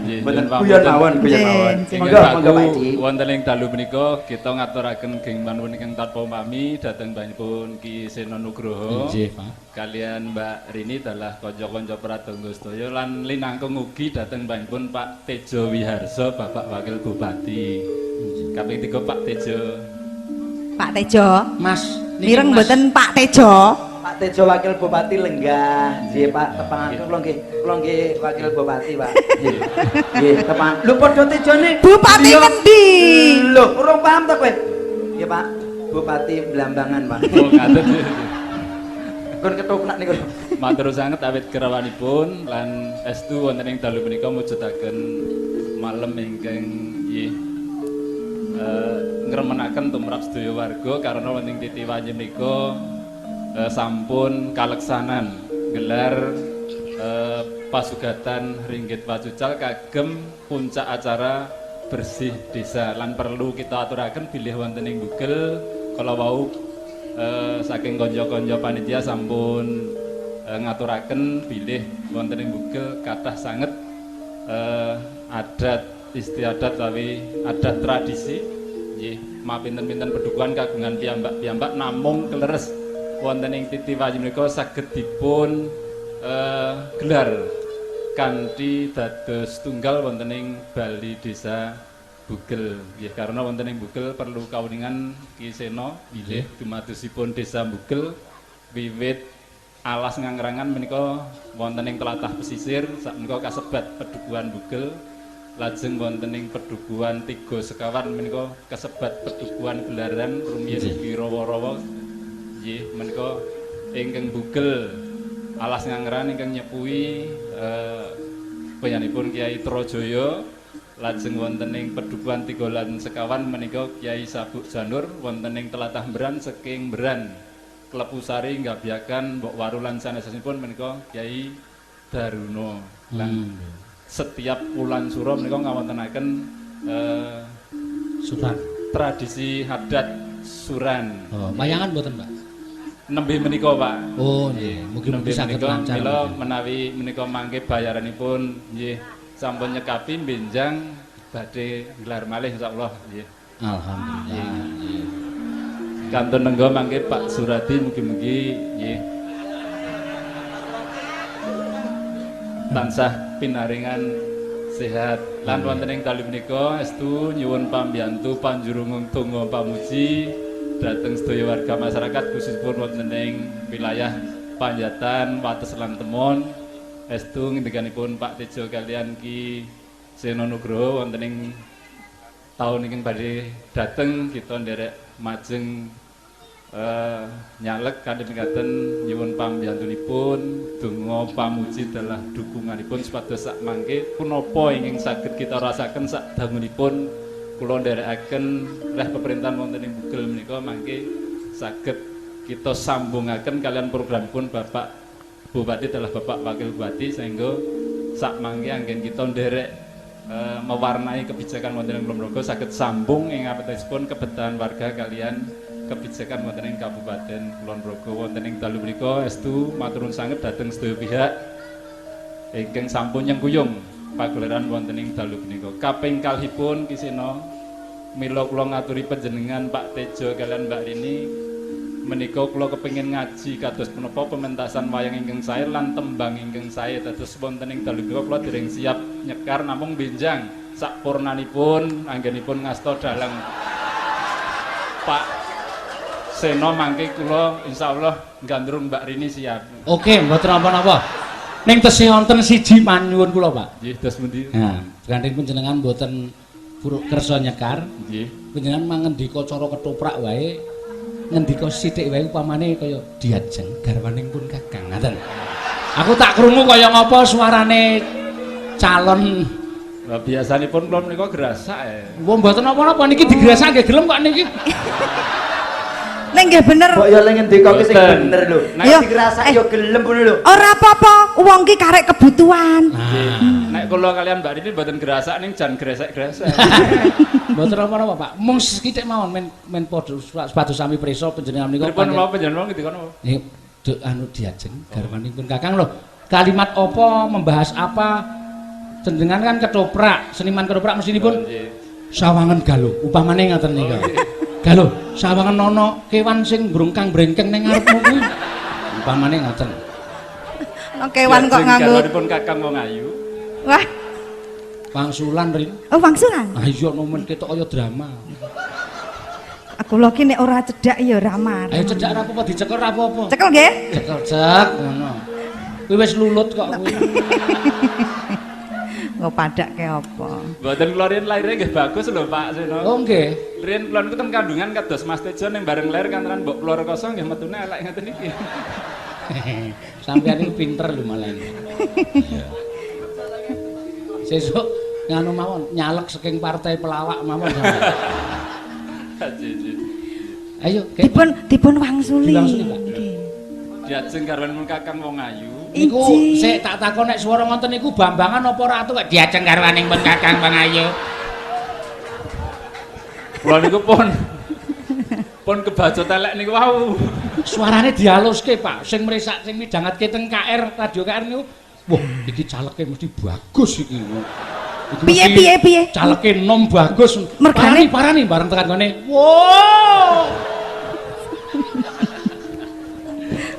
Speaker 5: Nggih,
Speaker 3: Boten
Speaker 5: nyuwun
Speaker 3: guyon
Speaker 5: pamunten.
Speaker 3: mawon, guyon
Speaker 4: Nggih,
Speaker 3: mawon.
Speaker 4: nggih.
Speaker 3: Monggo, monggo Pak Edi.
Speaker 5: Wonten ing dalu menika kita ngaturaken geng manwen ingkang tanpa pami dhateng panjenengan Ki Seno Nugroho.
Speaker 1: Nggih, Pak.
Speaker 5: Kalian Mbak Rini adalah kanca-kanca pradonga sedaya lan linangkung ugi dhateng panjenengan Pak Tejo Wiharso, Bapak Wakil Bupati. Kaping 3 Pak Tejo.
Speaker 4: Pak Tejo.
Speaker 1: Mas,
Speaker 4: Mireng
Speaker 1: Mas.
Speaker 4: mboten Pak Tejo.
Speaker 3: Pak Tejo Wakil Bupati Lenggah. Nggih, Pak, tepangan kula nggih Wakil Bupati, Pak. Nggih. Nggih, tepangan. Lho padha Tejone.
Speaker 4: Bupati
Speaker 3: Iya.
Speaker 4: ngendi?
Speaker 3: Lho, urung paham ta kowe? Nggih, Pak. Bupati Blambangan, Pak.
Speaker 5: Oh, ngaten.
Speaker 3: Kon ketoprak niku.
Speaker 5: Matur sanget awit kerawanipun lan estu wonten ing dalu menika mujudaken malem ingkang nggih ngremenaken tumrap sedaya warga karena wonten Titi Wanyi menika sampun kaleksanan gelar pasugatan Ringgit Pacucal kagem puncak acara bersih desa lan perlu kita aturaken bilih wonten ing Google kala wau saking konco-konco panitia sampun ngaturaken bilih wonten ing Google kathah sanget adat istiadat utawi adat tradisi nggih mapinten-pinten pedukuhan kagungan piyambak namung kleres wonten ing Titi Wanyi menika saged dipun gelar kanthi dados tunggal wonten ing Bali Desa Bugel nggih karena wonten ing Bugel perlu kawuningan Ki Seno bilih dumadosipun Desa Bugel wiwit alas ngangrangan menika wonten ing tlatah pesisir sakmenika kasebat Pedukuhan Bugel lajeng wonten ing Pedukuhan Tiga Sekawan menika kasebat Pedukuhan Gelaran rumiyin ugi rawa-rawa nggih menika ingkang Bugel alas ngangrangan ingkang nyepuhi panjenenganipun Kiai Trojaya lajeng wonten ing Pedukuhan Tiga lan Sekawan menika Kiai Sabuk Janur wonten ing tlatah Mbran saking Mbran Klepusari nggabiaken Mbok Waru lan sanesipun menika Kiai Daruno Lan setiap wulan suro menika ngawontenaken
Speaker 1: Suran.
Speaker 5: tradisi adat suran.
Speaker 1: Oh, wayangan mboten, Pak?
Speaker 5: Nembe menika, Pak.
Speaker 1: Oh, nggih. Mugi-mugi saged lancar.
Speaker 5: Mila menawi menika mangke bayaranipun nggih sampun nyekapi benjang badhe gelar malih insyaallah nggih.
Speaker 1: Alhamdulillah. Nggih.
Speaker 5: Kantun nenggo mangke Pak Suradi mugi-mugi nggih tansah pinaringan sehat lan wonten ing dalu menika estu nyuwun pambiyantu panjurungung donga pamuji dhateng sedaya warga masyarakat khususipun wonten ing wilayah Panjatan Wates lan Temon estu ngendikanipun Pak Tejo kaliyan Ki Seno Nugroho wonten ing taun ingkang badhe dhateng kita nderek majeng nyalek kanthi mekaten nyuwun pambiyantunipun donga pamuji dalah dukunganipun supados sak mangke punapa ingkang saged kita rasaken sak dangunipun kula nderekaken reh pemerintahan wonten ing Bugel menika mangke saged kita sambungaken kalian programipun Bapak Bupati dalah Bapak Wakil Bupati sehingga sak mangke anggen kita nderek mewarnai kebijakan wonten ing Kulonprogo saged sambung ing apetipun kebedahan warga kalian kebijakan wonten ing Kabupaten Kulonprogo wonten ing dalu menika estu matur nuwun sanget dhateng sedaya pihak ingkang sampun nyengkuyung pagelaran wonten ing dalu menika. Kaping kalihipun Ki Seno mila kula ngaturi panjenengan Pak Tejo kalian Mbak Rini menika kula kepengin ngaji kados menapa pementasan wayang ingkang sae lan tembang ingkang sae dados wonten ing dalu menika kula dereng siap nyekar namung benjang sakpurnanipun anggenipun ngasta dalang Pak Seno mangke kula insyaallah gandrung Mbak Rini siap.
Speaker 1: Oke, mboten napa-napa. Ning tesih wonten siji panyuwun kula, Pak.
Speaker 5: Nggih, dos pundi?
Speaker 1: Nah, gandeng panjenengan mboten kersa nyekar.
Speaker 5: Nggih.
Speaker 1: Panjenengan mangendika cara ketoprak wae. Ngendika sithik wae upamane kaya diajeng garwaning pun Kakang. Ngaten. Aku tak krungu kaya ngapa suarane calon.
Speaker 5: Lah biasanipun kula menika gerasak
Speaker 1: Wong mboten napa-napa niki digerasak nggih gelem kok niki.
Speaker 4: Nek nggih bener.
Speaker 3: Kok ya lek ngendika ki sing bener lho.
Speaker 5: Nek
Speaker 4: Yo.
Speaker 3: Dirasa ya gelem ngono lho.
Speaker 4: Ora apa-apa, wong ki karek kebutuhan.
Speaker 5: Nek kula kalian Mbak Rini mboten gerasak ning jan gresek-gresek.
Speaker 1: Mboten napa-napa, Pak. Mung sithik mawon men padha sepados sami prisa panjenengan menika.
Speaker 5: Pripun menapa panjenengan ngendika napa?
Speaker 1: Nggih, anu diajeng garwanipun Kakang lho. Kalimat apa, membahas apa? Jenengan kan ketoprak, seniman ketoprak mesinipun sawangan galuh. Upamane ngaten nika. Galuh, sawangan nono kewan sing brungkang brengkeng ning ngarepmu kuwi. Upamane ngoten.
Speaker 4: Nang kewan kok nganggo.
Speaker 5: Garwanipun Kakang wong ayu.
Speaker 4: Wah,
Speaker 1: Wangsulan rin.
Speaker 4: oh wangsulan.
Speaker 1: Ah iya nomen ketok kaya drama.
Speaker 4: Aku lho ki nek ora cedhak ya ora marah.
Speaker 1: Ayo cedhak ra apa-apa dicekel ra apa-apa.
Speaker 4: Cekel nggih?
Speaker 1: Cekel cek ngono. Kuwi wis lulut kok kuwi.
Speaker 4: Nggo padake apa?
Speaker 5: Mboten kula riyen laire nggih bagus lho Pak Seno.
Speaker 1: Oh nggih.
Speaker 5: Riyen kula niku ten kandungan kados Mas Tejo ning bareng lair kantenan mbok kula rekoso nggih metune elek ngeten iki.
Speaker 1: Sampeyan niku pinter lho malah. Sesuk nganu mawon nyalek saking partai pelawak mawon sampeyan. Ayo
Speaker 4: Dipun wangsuli.
Speaker 1: Diwangsuli, Pak.
Speaker 4: Nggih.
Speaker 5: Diajeng garwanipun Kakang wong ayu.
Speaker 1: Niku
Speaker 4: Iji.
Speaker 1: sik tak takon nek swara ngoten niku Bambangan apa ratu kok diajeng garwaning pun Kakang Bang Ayu.
Speaker 5: Kula niku pun kebacut elek niku wau.
Speaker 1: Suarane dialuske, Pak. Sing mrisak sing midhangetke teng KR, radio KR niku. Wah, iki caleke mesti bagus iki. Iki
Speaker 4: Piye?
Speaker 1: Caleke nom bagus.
Speaker 4: Mergane-
Speaker 1: Parani bareng tekan kene. Wow.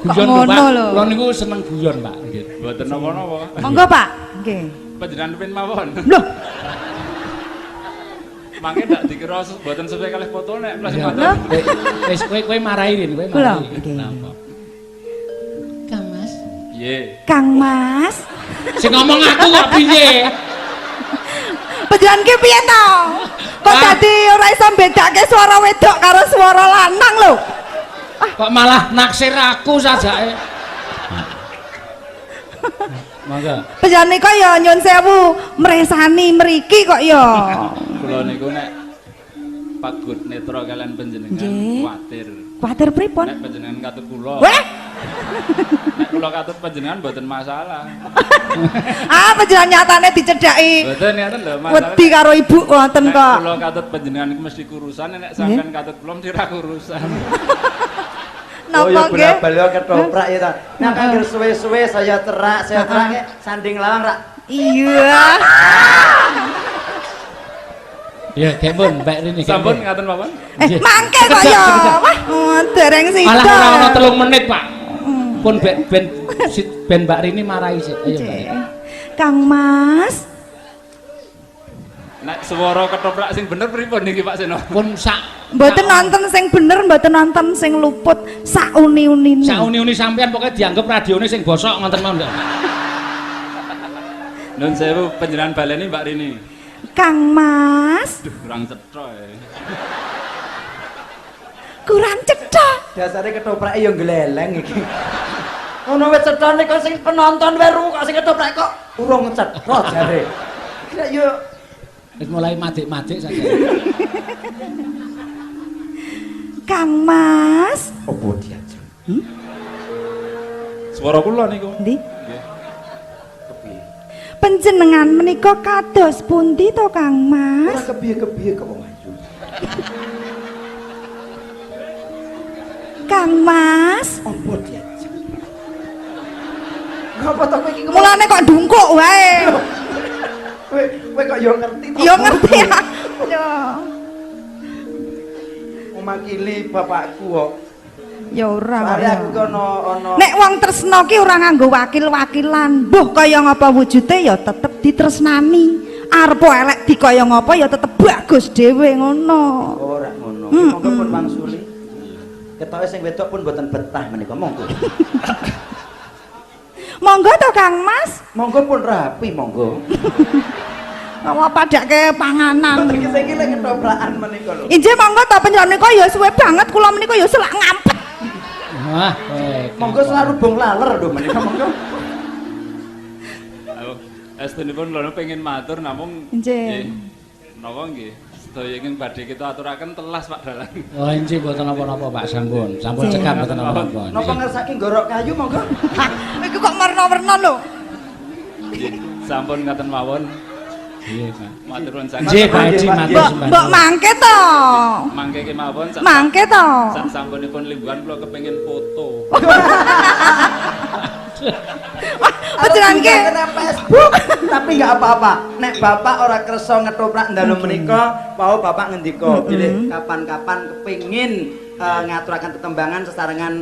Speaker 4: Kok
Speaker 1: Guyon lho,
Speaker 4: ngono
Speaker 1: Pak.
Speaker 4: lho.
Speaker 1: Kula niku seneng guyon, Pak. Nggih.
Speaker 5: Mboten napa-napa.
Speaker 4: Monggo, Pak. Nggih.
Speaker 5: Panjenengan pin mawon.
Speaker 4: Loh,
Speaker 5: Mangke ndak dikira mboten sesuai kalih foto nek plus
Speaker 4: Loh.
Speaker 5: matur.
Speaker 1: Wis kowe marahi Rin, kowe
Speaker 4: Kula,
Speaker 1: marahi.
Speaker 4: nggih.
Speaker 1: Napa? Kang Mas.
Speaker 5: Piye?
Speaker 4: Kang Mas.
Speaker 1: Sing ngomong aku kok piye?
Speaker 4: Panjenengan ki piye to? Kok
Speaker 1: Ah.
Speaker 4: dadi ora iso bedake swara wedok karo swara lanang lho?
Speaker 1: Kok malah naksir aku sajake. Mangga.
Speaker 4: Panjenengan nika ya nyun sewu mresani mriki kok ya.
Speaker 5: Kula niku nek pagut netra kalian panjenengan
Speaker 4: Nggih.
Speaker 5: kuwatir.
Speaker 4: Kuwatir pripun?
Speaker 5: Nek panjenengan katut kula.
Speaker 4: Weh.
Speaker 5: Nek kula katut panjenengan mboten masalah.
Speaker 4: Ah, panjenengan nyatane dicedhaki.
Speaker 5: Mboten ngaten lho masalah.
Speaker 4: Wedi karo ibu wonten
Speaker 5: Nek
Speaker 4: kok.
Speaker 5: kula katut panjenengan iku mesti kurusan, nek sampean katut kula mesti ra kurusan.
Speaker 3: Oh ya
Speaker 4: Napa nggih?
Speaker 3: bola-bali ketoprak ya ta. Nek anggere suwe-suwe saya terak sanding lawang rak.
Speaker 4: Iya.
Speaker 1: Ya, kempun Mbak Rini.
Speaker 5: Sampun ngaten mawon.
Speaker 4: Mangke kok ya. Wah, dereng sida.
Speaker 1: Malah ora ono 3 menit, Pak. Pun ben Mbak Rini marahi sik. Ayo, Mbak.
Speaker 4: Kang Mas.
Speaker 5: Nek swara ketoprak sing bener pripun niki Pak Seno?
Speaker 1: Pun sak
Speaker 4: Mboten nonton sing bener, mboten nonton sing luput, sak uni-unine.
Speaker 1: sak uni-uni sampean pokoke dianggep radione sing bosok ngoten mawon.
Speaker 5: Nun sewu panjenengan baleni Mbak Rini.
Speaker 4: Kang Mas,
Speaker 5: Duh, kurang cetha ya.
Speaker 4: kurang cetha.
Speaker 3: Dasare ketoprak ya gleleng iki. Ono wis cethane kok sing penonton wae ru kok sing ketoprak kok urung cetha jare. Kira yo
Speaker 1: Wis mulai madik-madik saja.
Speaker 4: Kang Mas.
Speaker 3: opo diajeng?
Speaker 5: Swara kula niku.
Speaker 4: Ndi?
Speaker 5: Nggih.
Speaker 3: Kepiye?
Speaker 4: Panjenengan menika kados pundi to Kang
Speaker 3: Ora
Speaker 4: Mas?
Speaker 3: kepiye-kepiye kok wong ayu.
Speaker 4: Kang Mas.
Speaker 3: Opo diajeng? Ngapa to kowe iki ngomong?
Speaker 4: Mulane kok dungkuk wae.
Speaker 3: Kowe kok yo ngerti to?
Speaker 4: Ya ngerti ya. Ya.
Speaker 3: Memakili bapakku kok.
Speaker 4: Ya ora.
Speaker 3: Soale
Speaker 4: ya.
Speaker 3: aku kono ono
Speaker 4: Nek wong tresna ki ora nganggo wakil-wakilan. Mbuh kaya ngapa wujude ya tetep ditresnani. Arep elek di kaya ngapa ya tetep bagus dhewe ngono.
Speaker 3: ora ngono. Monggo pun mangsuli. Ketoke sing wedok pun mboten betah menika monggo.
Speaker 4: Monggo to Kang Mas.
Speaker 3: Monggo pun rapi monggo.
Speaker 4: Apa padake panganan.
Speaker 3: Iki sing iki lek ketoprakan menika lho.
Speaker 4: Injih monggo to panjenengan menika ya suwe banget kula menika ya selak ngampet.
Speaker 1: Wah,
Speaker 3: Monggo selalu bong laler lho menika monggo.
Speaker 5: Ayo, estunipun kula pengen matur namung
Speaker 4: Nggih.
Speaker 5: napa nggih? Sedaya ingin badhe kita aturaken telas Pak Dalang.
Speaker 1: oh inci mboten napa-napa Pak sampun. Sampun cekap mboten napa-napa.
Speaker 3: Napa ngersake gorok kayu monggo?
Speaker 4: Iku kok warna-warna lho.
Speaker 5: Nggih, sampun ngaten mawon.
Speaker 1: Nggih, Pak.
Speaker 5: Matur nuwun sanget.
Speaker 1: Nggih, Pak Haji matur
Speaker 4: Mbok
Speaker 1: sembah.
Speaker 4: mangke to.
Speaker 5: Mangke kemawon
Speaker 4: Mangke to.
Speaker 5: sak sampunipun limbuhan kula kepengin foto.
Speaker 4: Panjenengan ki
Speaker 3: Kena Facebook, tapi nggak apa-apa. Nek bapak ora kersa ngetoprak ndalu menika, mau bapak ngendika bilih kapan-kapan kepengin ngaturaken tetembangan sesarengan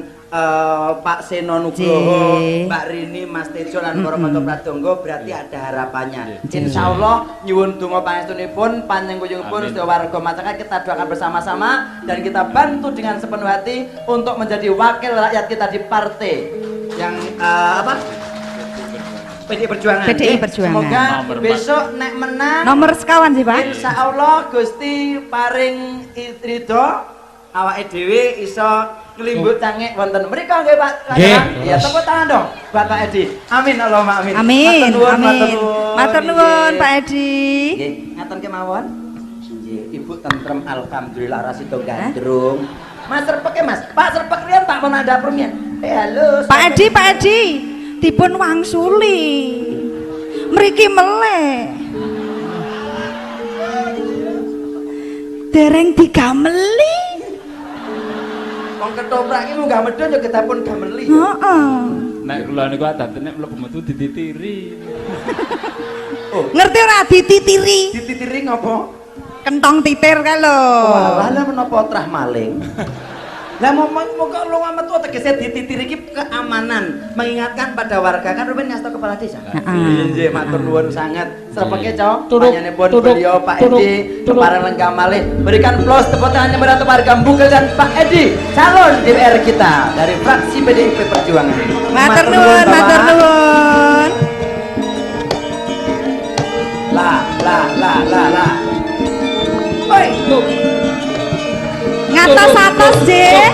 Speaker 3: Pak Seno Nugroho,
Speaker 4: Nggih.
Speaker 3: Mbak Rini, Mas Tejo lan para Matur Pradonga berarti ada harapannya. Insyaallah nyuwun donga pangestunipun panjenenganipun sedaya warga masyarakat kita doakan bersama-sama dan kita bantu dengan sepenuh hati untuk menjadi wakil rakyat kita di partai yang apa? PDI Perjuangan.
Speaker 4: PDI
Speaker 3: Nggih.
Speaker 4: Perjuangan.
Speaker 3: Semoga
Speaker 5: Nomor 4.
Speaker 3: besok nek menang
Speaker 4: nomor sekawan sih, Pak.
Speaker 3: insya Allah Gusti paring ridho awake dhewe iso ngelimbut cangik wonten mriku nggih Pak.
Speaker 1: Nggih.
Speaker 3: Ya tepuk tangan dong buat Pak Edi. Amin Allahumma amin.
Speaker 4: Amin.
Speaker 3: Matur nuwun, matur
Speaker 4: Amin.
Speaker 3: nuwun.
Speaker 4: Matur nuwun
Speaker 3: Nggih.
Speaker 4: Pak Edi.
Speaker 3: Nggih, ngaten kemawon. Nggih, Ibu tentrem alhamdulillah ora sida gandrung. Mas Serpek ya Mas. Pak Serpek riyen tak pernah dapur mian. Halo.
Speaker 4: Pak Edi, dipun wangsuli. Mriki meleh. Dereng digameli.
Speaker 3: Wong ketoprak iki munggah medhun ya ketapun gameli.
Speaker 4: Heeh.
Speaker 5: Nek kula niku adatene mlebu metu dititiri.
Speaker 3: Oh,
Speaker 4: Ngerti ora dititiri?
Speaker 3: dititiri ngopo?
Speaker 4: Kentong titir kae lho.
Speaker 3: Wah, lah menapa trah maling? Lah moga lu metu tegese dititiri iki keamanan, mengingatkan pada warga kan rumen ngasto kepala desa. Nggih, matur nuwun sangat. Serpeke, Cok. Panjenenganipun beliau Pak Edi kepareng lengkap malih. Berikan plus tepuk tangan untuk warga Mbugel dan Pak Edi, calon DPR kita dari fraksi PDIP Perjuangan.
Speaker 4: Matur nuwun, matur nuwun.
Speaker 3: Lah. Oi,
Speaker 4: Ngatos-atos, nggih.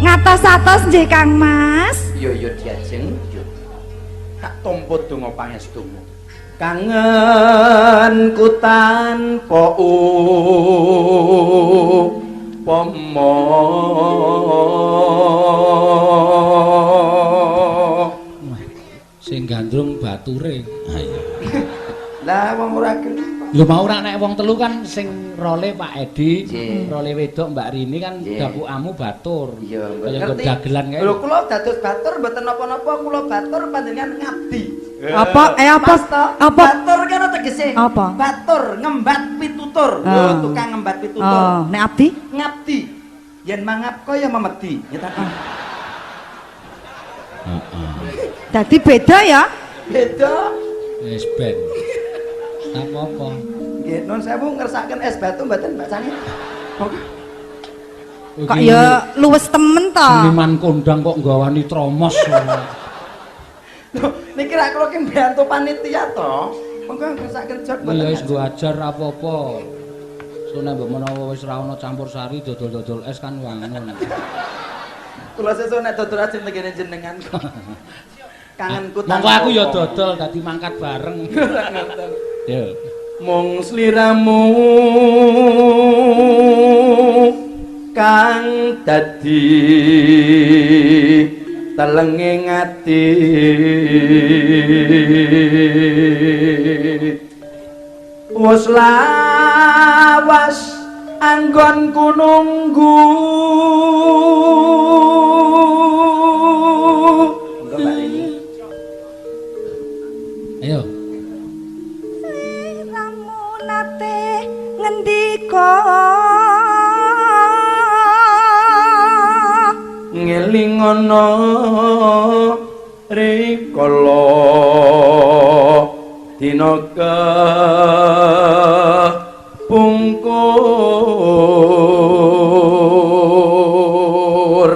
Speaker 4: Ngatos-atos nggih, Kang Mas.
Speaker 3: yo diajeng yo. Tak tampa donga pangestumu. kangen tanpa upama
Speaker 1: sing gandrung bature.
Speaker 2: Ayo.
Speaker 3: Lah wong ora gelem.
Speaker 1: Lho mau ora nek wong telu kan sing role Pak Edi,
Speaker 3: Nggih.
Speaker 1: role wedok Mbak Rini kan
Speaker 3: Nggih.
Speaker 1: dapukamu batur.
Speaker 3: Iya,
Speaker 1: Kaya
Speaker 3: ngerti.
Speaker 1: dagelan kae.
Speaker 3: Lho kula dados batur mboten napa-napa, kula batur panjenengan ngabdi.
Speaker 4: Apa? Apa?
Speaker 3: Mas to,
Speaker 4: Apa?
Speaker 3: Batur kan tegese.
Speaker 4: Apa?
Speaker 3: Batur ngembat pitutur. Lho
Speaker 4: Ah.
Speaker 3: tukang ngembat pitutur.
Speaker 4: Oh, nek abdi?
Speaker 3: Ngabdi. Yen mangap kaya memedi. Nyetakan.
Speaker 2: Heeh.
Speaker 4: Dadi beda ya?
Speaker 3: Beda.
Speaker 1: Wis ben. Apa-apa.
Speaker 3: Nggih, nun sewu ngersaken es batu mboten Mbak Sani.
Speaker 4: Kok ya luwes temen to.
Speaker 1: Seniman kondang kok nggawani tromos.
Speaker 3: Lho, niki ra kula ki mbantu panitia to. Monggo ngersaken jog
Speaker 1: Ya
Speaker 3: mboten.
Speaker 1: wis nggo ajar apa-apa. So nek mbok menawa wis ra ono campur sari dodol-dodol es kan wangun.
Speaker 3: Kula sesuk nek dodol ajeng tegene jenengan. Kangenku
Speaker 1: Monggo aku ya dodol dadi mangkat bareng. Yo.
Speaker 3: Mung sliramu kang dadi telenging ati wis lawas anggonku nunggu Monggo Mbak Rini.
Speaker 1: Ayo.
Speaker 4: Ramu nate ngendika
Speaker 3: ngeling ana rikala dina pungkur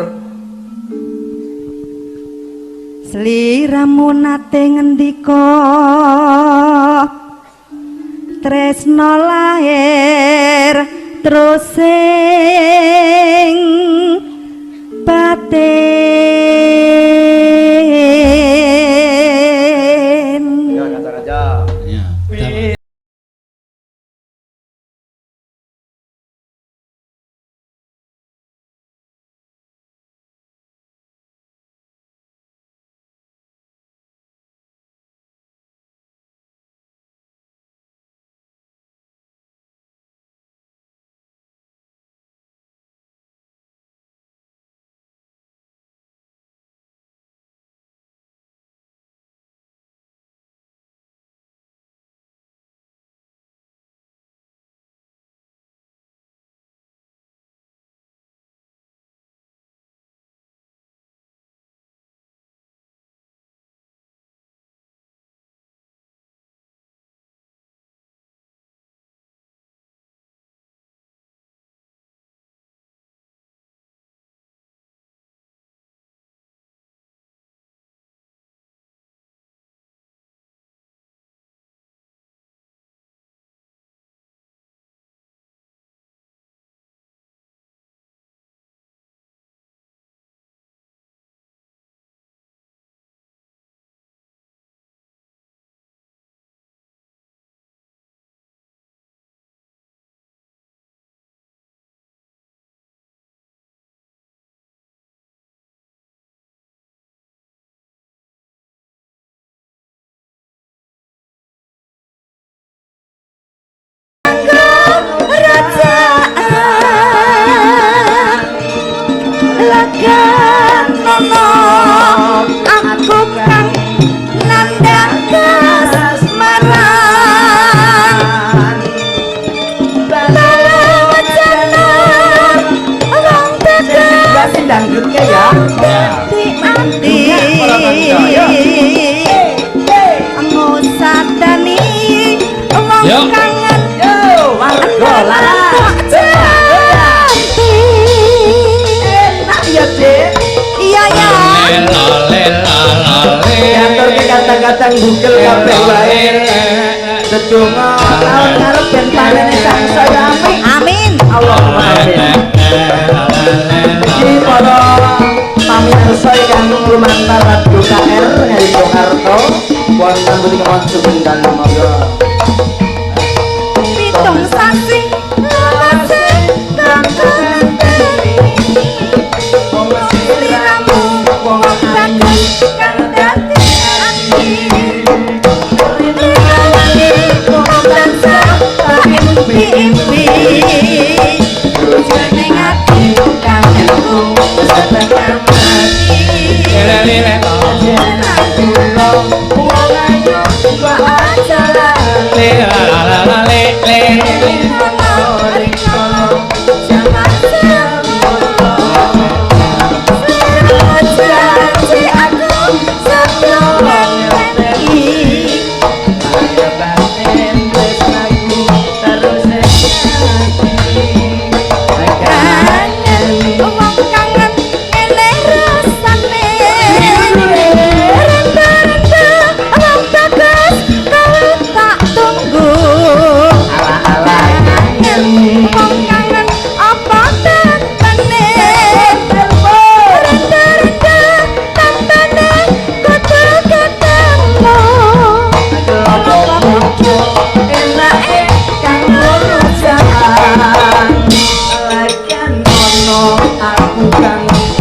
Speaker 4: sliramu nate ngendika tresno lahir terus sing batin.
Speaker 3: ya kaca-kaca
Speaker 1: Ya.
Speaker 4: Lagan nono aku kang nandang kasmaran wacana wong tegas
Speaker 3: dangdut ke ya
Speaker 4: di ngosadani wong
Speaker 1: Yo.
Speaker 4: kangen
Speaker 3: yo warga enak ya Dek
Speaker 4: iya ya
Speaker 3: diatur ke kadang-kadang bugel kabeh wae sedonga lawan ngarep ben panen sang saya amin
Speaker 4: amin
Speaker 3: Allahumma amin iki para pamirsa ingkang lumantar Radio KR ngari Jakarta wonten pundi kemawon sugeng dalem monggo
Speaker 4: pitung sasi lelase kangen wong sliramu wong bagus kang dadi ati wong tansah impi-impi jane ati kangenku setengah mati
Speaker 1: lele
Speaker 4: jeneng kula wong ayu bahagia
Speaker 1: le la le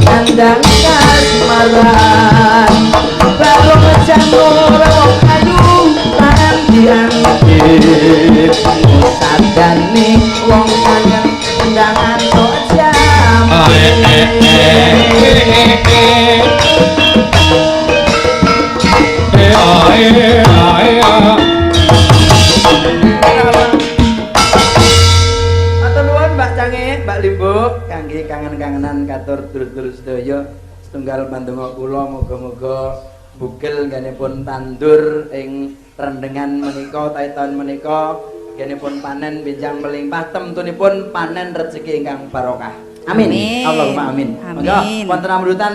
Speaker 3: Kandang kasmaran baru jamur aduh tangan diangkit sadane wong kangen undangan tok jam Mbak Cange, Mbak Limbo, kangge kangen-kangenan katur dulur-dulur sedaya setunggal pandonga kula muga-muga bugel nggenipun tandur ing rendengan menika taun menika nggenipun panen benjang melimpah temtunipun panen rezeki ingkang barokah. Amin. Allahumma amin. Monggo wonten amrutan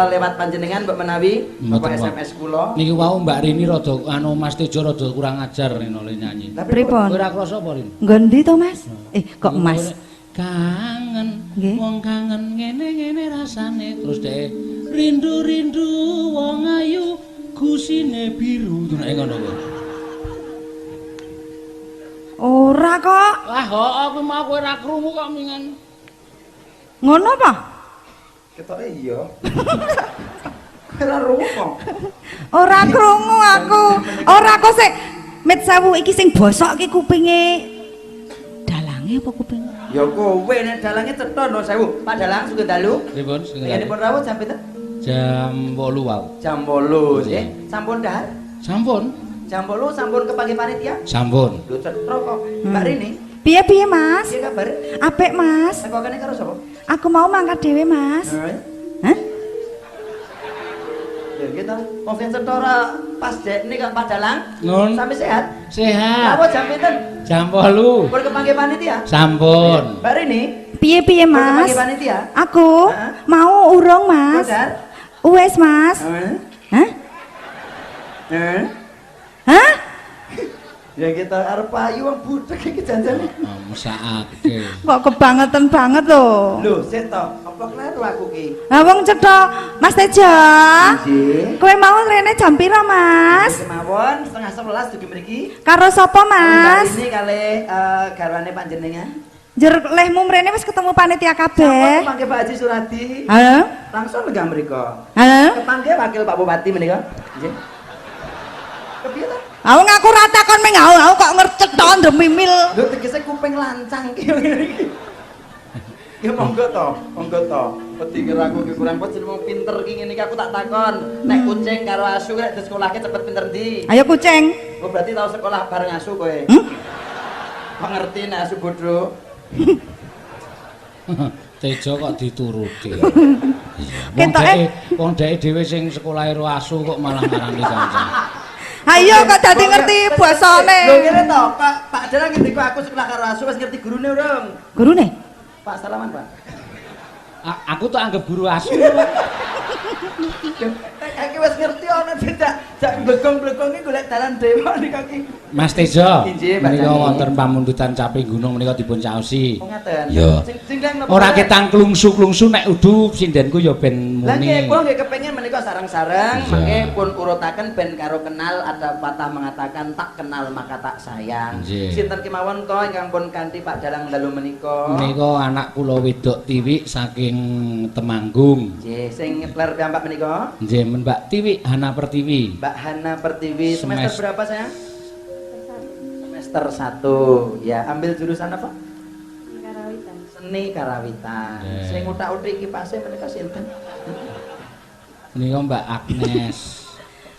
Speaker 3: lewat panjenengan Mbak menawi apa SMS kula.
Speaker 1: Niki wau Mbak Rini rada Mas Tejo rada kurang ajar rene nyanyi.
Speaker 4: Pripun?
Speaker 1: Ora krasa apa Rin?
Speaker 4: Nggon ndi to Mas? Kok Mas?
Speaker 1: Kangen,
Speaker 4: Nggih.
Speaker 1: wong kangen ngene-ngene rasane terus dhek rindu-rindu wong ayu gusine biru nek ngono kuwi.
Speaker 4: Ora kok.
Speaker 1: Lah kok aku mau kowe ora krungu kok mingan.
Speaker 4: Ngono apa?
Speaker 3: Ketoke iya. Ora rungu.
Speaker 4: Ora krungu aku. Ora kok sik mit sewu iki sing bosok iki kupinge. Dalange apa kuping?
Speaker 3: Ya kowe nek dalange cetha no sewu. Pak Dalang sugeng dalu.
Speaker 1: Pripun?
Speaker 3: Nggih rawuh jam pinten?
Speaker 1: Jam 8 wau.
Speaker 3: Jam 8 nggih. Sampun dahar?
Speaker 1: Sampun?
Speaker 3: Jam 8 sampun kepanggih panitia?
Speaker 1: Sampun.
Speaker 3: Lho cetha kok. Mbak Rini,
Speaker 4: Piye Mas?
Speaker 3: piye kabar?
Speaker 4: Apik Mas.
Speaker 3: Teko kene karo sapa?
Speaker 4: Aku mau mangkat dhewe Mas. Hah?
Speaker 3: Ya gitu. Wong sing cetha ora pas dek niki Pak Dalang.
Speaker 1: Nun.
Speaker 3: Sampai sehat?
Speaker 1: Sehat.
Speaker 3: Apa jam pinten?
Speaker 1: Jam 8.
Speaker 3: Pun kepanggih panitia?
Speaker 1: Sampun.
Speaker 3: Mbak Rini,
Speaker 4: Piye
Speaker 3: pun
Speaker 4: Mas?
Speaker 3: kepanggih panitia?
Speaker 4: Aku
Speaker 3: Hah?
Speaker 4: mau urung Mas.
Speaker 3: Sadar?
Speaker 4: Wes Mas. Hah? Hah?
Speaker 3: Ya kita arep ayu wong budhek iki janjane.
Speaker 1: Mesake.
Speaker 4: Kok kebangetan banget lho.
Speaker 3: Lho, sik to. Apa kleru aku ki?
Speaker 4: Lah wong cetha Mas Tejo.
Speaker 3: Nggih.
Speaker 4: Kowe mau rene jam pira Mas?
Speaker 3: Kemawon 10:30 dugi mriki.
Speaker 4: Karo sapa Mas?
Speaker 3: Ini kali garwane panjenengan.
Speaker 4: Jer lehmu mrene wis ketemu panitia
Speaker 3: Sampun
Speaker 4: kabeh.
Speaker 3: kepanggih Pak Haji Suradi.
Speaker 4: Halo?
Speaker 3: Langsung lenggah mriko.
Speaker 4: Halo?
Speaker 3: Kepanggih wakil Pak Bupati menika. Nggih. Kepiye to?
Speaker 4: Aku ngaku ra takon ming aku kok ngercet to ndemimil.
Speaker 3: Lho tegese kuping lancang ki ngene iki. Ya monggo to, monggo to. Wedi kira aku ki kurang pojok wong pinter ki ngene iki aku tak takon. Nek kucing karo asu nek di sekolahke cepet pinter ndi?
Speaker 4: Ayo kucing.
Speaker 3: Oh berarti tau sekolah bareng asu kowe. Kok ngerti nek asu bodho?
Speaker 1: Tejo kok dituruti.
Speaker 4: Ketoke
Speaker 1: Wong dhek dhewe sing sekolahe ro asu kok malah ngarani kanca.
Speaker 4: ayo kok dadi ngerti basane.
Speaker 3: Lho ngene to, Pak Dalang ngendika aku sekolah karo asu wis ngerti gurune urung?
Speaker 4: Gurune?
Speaker 3: Pak salaman, Pak.
Speaker 1: Aku tuh anggap guru asu.
Speaker 3: Kaki wis ngerti ana tidak jak blegong-blegong iki golek dalan dewa nika iki.
Speaker 1: Mas Tejo,
Speaker 3: Injih, Pak
Speaker 1: menika
Speaker 3: Dani.
Speaker 1: wonten pamundutan caping gunung menika dipun caosi.
Speaker 3: Oh ngaten.
Speaker 2: Yo.
Speaker 3: Sing kleng napa?
Speaker 1: Ora ketang klungsu-klungsu nek udu sindenku ya ben
Speaker 3: Lah nggih
Speaker 2: muni.
Speaker 3: kula nggih kepengin menika sareng-sareng
Speaker 2: Iya.
Speaker 3: mangke pun urutaken ben karo kenal ada patah mengatakan tak kenal maka tak sayang.
Speaker 2: Nggih.
Speaker 3: Sinten kemawon to ingkang pun kanthi Pak Dalang dalu menika?
Speaker 2: Menika anak kula wedok Tiwik saking Temanggung.
Speaker 3: Nggih, sing ngepler piyambak menika?
Speaker 2: Nggih, Mbak Tiwik Hana Pertiwi.
Speaker 3: Mbak Hana Pertiwi semester
Speaker 2: Semester.
Speaker 3: berapa sayang? Semester 1. Ya, ambil jurusan apa? Seni Karawitan.
Speaker 2: Nggih.
Speaker 3: Sing utak-utik kipase menika sinten?
Speaker 2: Menika Mbak Agnes.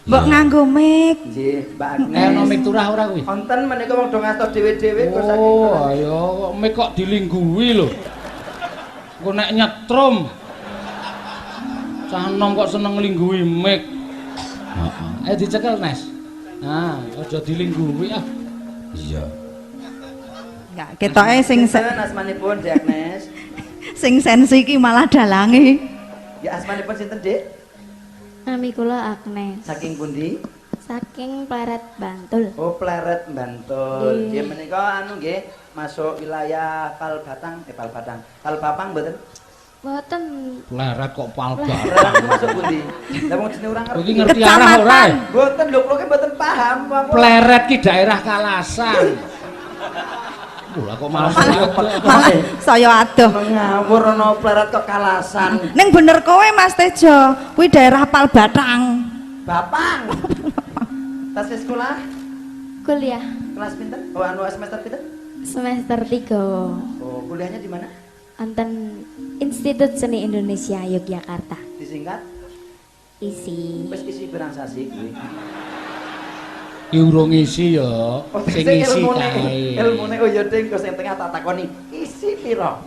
Speaker 4: Mbok nganggo mic.
Speaker 3: Nggih, Mbak Agnes.
Speaker 2: Ono mik turah ora kuwi?
Speaker 3: Wonten menika wong do ngasto dhewe-dhewe kok saking
Speaker 2: Oh, ayo kok mik kok dilingguhi lho. Kok nek nyetrum. Cah enom kok seneng nglingguhi mik. Heeh. Dicekel, Nes. Nah, aja dilingguhi ah. Iya.
Speaker 4: Enggak ketoke
Speaker 3: Sinten asmanipun Dek Agnes?
Speaker 4: sing sensi iki malah dalange.
Speaker 3: Ya asmanipun sinten, Dik?
Speaker 6: Nami kula Agnes.
Speaker 3: Saking pundi?
Speaker 6: Saking Pleret Bantul.
Speaker 3: Oh, Pleret Bantul.
Speaker 6: Nggih.
Speaker 3: Nggih menika anu nggih masuk wilayah Palbatang, Palbapang mboten?
Speaker 6: Mboten
Speaker 2: Pleret kok palbak.
Speaker 3: Pleret masuk pundi? Lah wong jenenge ora
Speaker 2: Kowe
Speaker 3: ngerti.
Speaker 2: iki ngerti arah ora?
Speaker 3: Mboten lho, kula ki mboten paham.
Speaker 2: Pleret ki daerah Kalasan. Lah kok malah
Speaker 4: Malah saya adoh.
Speaker 3: Ngawur ana Pleret kok Kalasan.
Speaker 4: Ning bener kowe Mas Tejo, kuwi daerah Palbatang.
Speaker 3: Bapang. Tas sekolah
Speaker 6: kuliah
Speaker 3: kelas pinten? Oh anu semester pinten?
Speaker 6: semester 3.
Speaker 3: Oh, kuliahnya di mana?
Speaker 6: Wonten Institut Seni Indonesia Yogyakarta.
Speaker 3: Disingkat
Speaker 6: Isi.
Speaker 3: wis isi pirang sasi kuwi.
Speaker 2: Ki urung isi ya, sing isi kae.
Speaker 3: Ilmune oh ya ding kok sing tengah tak takoni. Isi pira?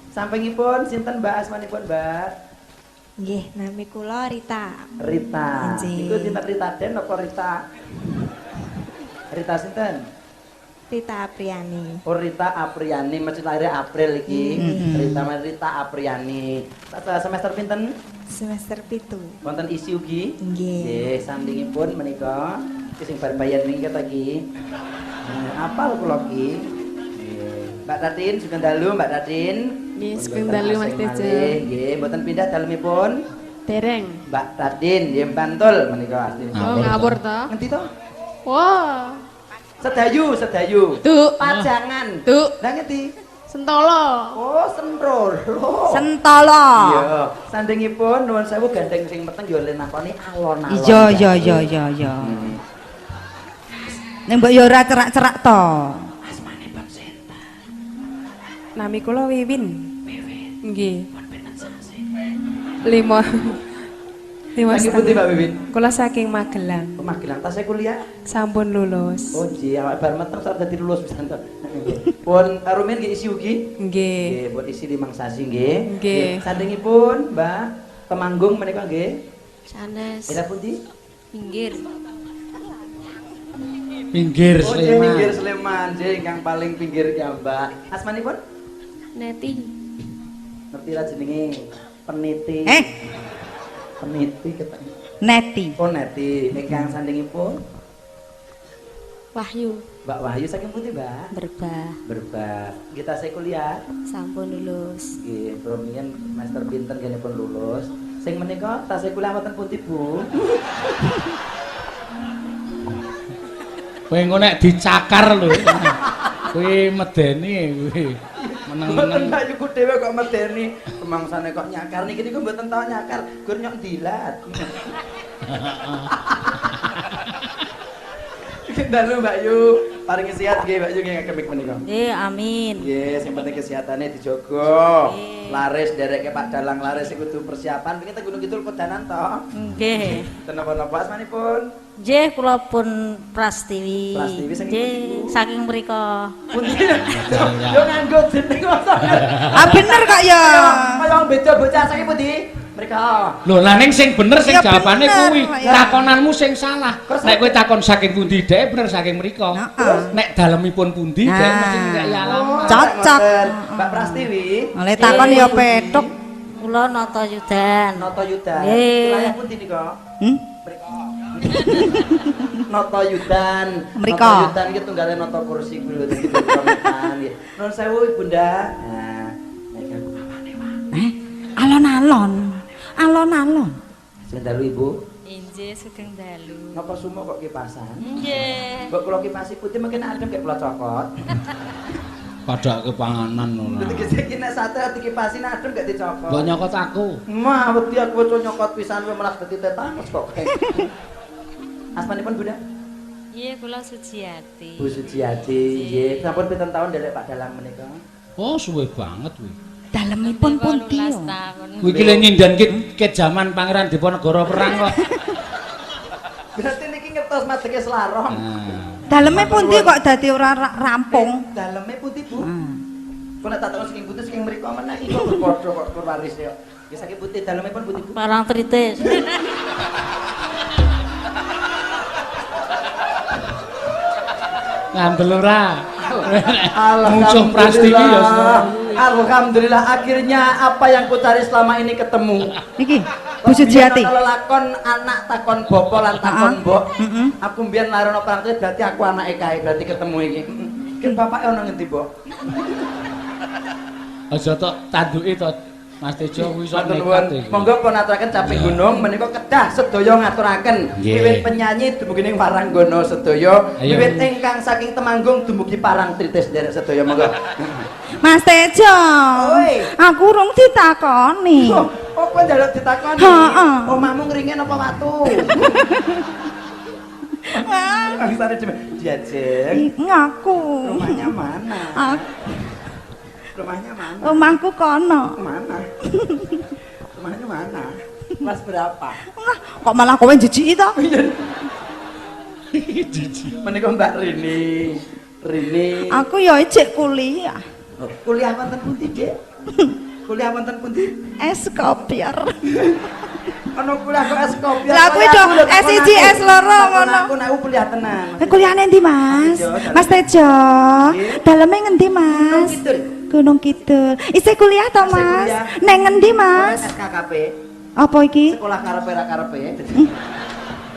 Speaker 3: Sampingipun sinten Mbak asmanipun Mbak?
Speaker 7: Nggih, nami kula Rita.
Speaker 3: Rita.
Speaker 7: Nggih.
Speaker 3: Iku sinten Rita Den apa Rita? Rita sinten?
Speaker 7: Rita Apriani.
Speaker 3: Oh Rita Apriani, mesti lahir April iki. Rita Apriani. Semester pinten?
Speaker 7: Semester 7.
Speaker 3: Wonten isi ugi?
Speaker 7: Nggih.
Speaker 3: Nggih, sandingipun menika iki sing barbayan niki iki. Apal kula iki. Nggih. Mbak Tatin sugeng dalu Mbak Tatin.
Speaker 8: Nggih,
Speaker 3: Pun
Speaker 8: sugeng
Speaker 3: boten
Speaker 8: dalu, Mas
Speaker 3: asing
Speaker 8: Tejo.
Speaker 3: malih. Nggih, mboten pindah dalemipun.
Speaker 8: Dereng.
Speaker 3: Mbak Tatin nggih Bantul menika asli.
Speaker 8: Oh, ngawur to.
Speaker 3: Ngendi to?
Speaker 8: Wah.
Speaker 3: Sedayu.
Speaker 8: Tuk.
Speaker 3: Pajangan.
Speaker 8: Tuk.
Speaker 3: Lah ngendi?
Speaker 8: Sentolo.
Speaker 3: Oh, Sentrolo.
Speaker 4: Sentolo.
Speaker 3: Iya, sandingipun nuwun sewu gandeng sing meteng yo le nakoni alon-alon.
Speaker 4: Iya. Ning mbok yo ora cerak-cerak to.
Speaker 3: Asmanipun sinten?
Speaker 8: Nami kula Wiwin. Nggih. 5.
Speaker 3: Saking pundi Mbak Wiwin?
Speaker 8: Kula saking Magelang.
Speaker 3: Magelang tasih kuliah.
Speaker 8: Sampun lulus.
Speaker 3: Oh nggih, awak bar meteng sak dadi lulus pisan to. Pun rumiyin nggih isi ugi?
Speaker 8: Nggih.
Speaker 3: Nggih, buat isi 5 sasi nggih.
Speaker 8: Nggih.
Speaker 3: Sandingipun Mbak Temanggung menika nggih.
Speaker 6: Sanes.
Speaker 3: Daerah pundi?
Speaker 6: Pinggir.
Speaker 2: Pinggir
Speaker 3: Oh, nggih, pinggir
Speaker 2: Sleman.
Speaker 3: Sleman, nggih ingkang paling pinggir ya Mbak. Asmanipun?
Speaker 6: Neti.
Speaker 3: Ngerti ra jenenge? Peniti. Peniti ketemu.
Speaker 4: Neti.
Speaker 3: Oh Neti, ingkang sandingipun
Speaker 6: Wahyu.
Speaker 3: Mbak Wahyu saking pundi, Mbak?
Speaker 6: Berbah.
Speaker 3: Kita saya kuliah.
Speaker 6: Sampun lulus.
Speaker 3: Nggih, rumiyin semester pinten genipun lulus. Sing menika tasih kuliah wonten pundi, Bu?
Speaker 2: Kowe engko nek dicakar lho. Kuwi medeni kuwi.
Speaker 3: Mboten
Speaker 2: Meneng-meneng.
Speaker 3: ayuku dhewe kok medeni. Kemangsane kok nyakar niki niku mboten tau nyakar, gur nyok dilat. Dalu Mbak Yu, paringi sehat nggih Mbak Yu nggih kemik menika.
Speaker 7: Nggih, amin.
Speaker 3: Nggih, sing penting kesehatane dijogo. Laris dereke Pak Dalang laris iku kudu persiapan pengen teng Gunung Kidul kodanan to.
Speaker 7: Nggih.
Speaker 3: Ten napa-napa asmanipun?
Speaker 7: Nggih, kula pun Prastiwi.
Speaker 3: Prastiwi saking
Speaker 7: Nggih,
Speaker 3: pundi, Bu?
Speaker 7: saking mriko.
Speaker 3: Pundi? Yo nganggo jeneng kok.
Speaker 4: Ah bener kok ya.
Speaker 3: Kaya wong beda bocah saking pundi? Mereka.
Speaker 2: Lho, lah ning sing bener sing
Speaker 4: Ya
Speaker 2: jawabane
Speaker 4: bener,
Speaker 2: kuwi.
Speaker 4: ya.
Speaker 2: Takonanmu sing salah. Nek kowe takon saking pundi dhek bener saking mriko.
Speaker 4: Heeh.
Speaker 2: Nek dalemipun pundi dhek
Speaker 4: Nah.
Speaker 2: mesti ngek alamat.
Speaker 4: Cocok.
Speaker 3: Mbak Prastiwi,
Speaker 4: Oleh takon ya petuk.
Speaker 7: Kula Nata Yudan.
Speaker 3: Noto Yudan.
Speaker 7: Nggih.
Speaker 3: Wilayah pundi nika?
Speaker 4: Hmm?
Speaker 3: Noto Yudan.
Speaker 4: Mriko.
Speaker 3: Noto Yudan iki tunggale noto kursi kuwi lho dadi Yudan nggih. Nuwun sewu Bunda. Nah, nek aku apane wae.
Speaker 4: Alon-alon. alon-alon.
Speaker 3: Sing dalu Ibu.
Speaker 7: Injih sugeng dalu.
Speaker 3: Napa sumo kok kipasan?
Speaker 7: Nggih.
Speaker 3: Mbok kula kipasi putih mungkin adem kayak kula cokot.
Speaker 2: Padake panganan ngono.
Speaker 3: Dadi iki nek sate dikipasi adem gak dicokot.
Speaker 2: Mbok nyokot aku.
Speaker 3: Mah wedi aku waca nyokot pisan kowe malah dadi tetanus kok. Asmanipun Bunda?
Speaker 7: Iya, kula Suciati.
Speaker 3: Bu Suciati, nggih. Sampun pinten taun ndelek Pak Dalang menika?
Speaker 2: Oh, suwe banget kuwi.
Speaker 4: Dalemipun pundi
Speaker 7: 18
Speaker 4: yo?
Speaker 7: tahun.
Speaker 2: Kuwi ki le nyindan ke jaman Pangeran Diponegoro perang kok.
Speaker 3: Berarti niki ngertos madege Selaron.
Speaker 2: Nah.
Speaker 4: Daleme pundi kok dadi ora rampung?
Speaker 3: Daleme pundi, Bu? Kok nek tak takon saking putih saking mriko meneh iki kok padha kok waris yo. Ya saking putih dalemipun pundi, Bu?
Speaker 7: Parang tritis.
Speaker 2: Ngandel ora. Musuh Prastiwi ya semua.
Speaker 3: Alhamdulillah akhirnya apa yang ku cari selama ini ketemu.
Speaker 4: Iki Bu Suciati.
Speaker 3: Kalau lakon anak takon bopo lan takon mbok. Aku mbiyen larono perang itu berarti aku anake kae berarti ketemu iki. Ki bapake ono ngendi, Mbok?
Speaker 2: Aja tok tanduke to Mas Tejo kuwi iso
Speaker 3: Matur
Speaker 2: nekat
Speaker 3: nuwun.
Speaker 2: iki.
Speaker 3: Monggo pun aturaken caping gunung menika kedah sedaya ngaturaken.
Speaker 2: Nggih.
Speaker 3: Wiwit penyanyi dumugi ning Paranggono sedaya,
Speaker 2: Ayo.
Speaker 3: wiwit ingkang saking Temanggung dumugi Parangtritis derek sedaya monggo.
Speaker 4: Mas Tejo.
Speaker 3: Oi.
Speaker 4: Aku urung ditakoni.
Speaker 3: Oh, kowe njaluk ditakoni.
Speaker 4: Heeh.
Speaker 3: Omahmu ngringen apa watu? Angsane cuma Jajeng.
Speaker 4: Ngaku.
Speaker 3: Rumahnya mana?
Speaker 4: Aku
Speaker 3: Rumahnya mana?
Speaker 4: omahku kono.
Speaker 3: Mana? Rumahnya mana? Kelas berapa?
Speaker 4: Nah, kok malah kowe jijiki to?
Speaker 3: Menika Mbak Rini. Rini.
Speaker 4: Aku ya ijik kuliah.
Speaker 3: Oh, kuliah wonten pundi, Dik? Kuliah wonten pundi?
Speaker 4: Eskopier.
Speaker 3: Ono kuliah kok Eskopia.
Speaker 4: Lah kuwi do S1 S2 ngono.
Speaker 3: Aku kuliah tenan.
Speaker 4: Kuliahane ndi, Mas? Mas Tejo. Daleme ngendi, Mas?
Speaker 3: Kidul.
Speaker 4: Gunung Kidul. Isih kuliah to,
Speaker 3: Isih
Speaker 4: Mas?
Speaker 3: kuliah.
Speaker 4: Neng ngendi, Mas?
Speaker 3: SKKP.
Speaker 4: Apa iki?
Speaker 3: Sekolah karepe ra karepe.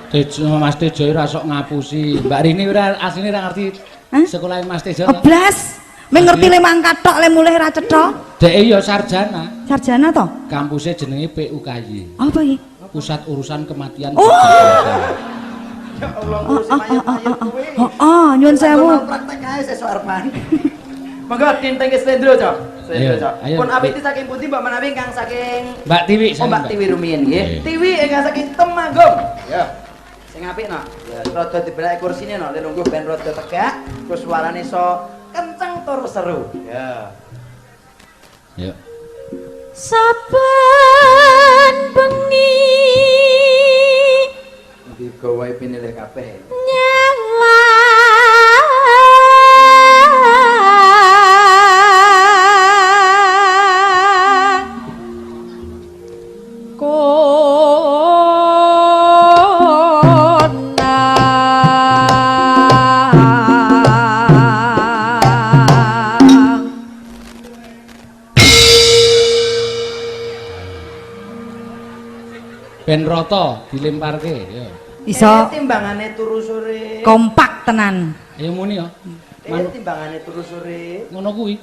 Speaker 2: Tejo Mas Tejo ora sok ngapusi. Mbak Rini ora asline ora ngerti sekolah Mas Tejo.
Speaker 4: Oblas. Ming ngerti le mangkat tok le mulih ra cetha.
Speaker 2: Deke ya sarjana.
Speaker 4: Sarjana to?
Speaker 2: Kampusnya jenenge PUKY.
Speaker 4: Apa iki?
Speaker 2: Pusat Urusan Kematian.
Speaker 3: Ya Allah, ngurusi mayat-mayat kuwi.
Speaker 4: Heeh, nyuwun sewu.
Speaker 3: Praktek ae sesuk arepan. Monggo dinteng ke Slendro, Cok. Slendro,
Speaker 2: Ayo,
Speaker 3: Cok.
Speaker 2: ayo,
Speaker 3: Pun
Speaker 2: Mbak.
Speaker 3: awiti saking pundi Mbak menawi ingkang saking
Speaker 2: Mbak Tiwi.
Speaker 3: Oh, Mbak Tiwi rumiyin nggih.
Speaker 2: Nggih.
Speaker 3: Tiwi ingkang saking Temanggung. Ya. Sing apik no. Ya, rada dibelak kursine no, lungguh ben rada tegak, terus suarane iso kenceng tur seru. Ya.
Speaker 2: Ya.
Speaker 7: Saben bengi
Speaker 3: Iki gawe pinilih kabeh.
Speaker 7: nyawa
Speaker 2: Ben rata dilemparke ya.
Speaker 4: Iso
Speaker 3: timbangane turu sore.
Speaker 4: kompak tenan.
Speaker 2: Ya muni ya.
Speaker 3: Timbangane turu sore.
Speaker 2: Ngono kuwi.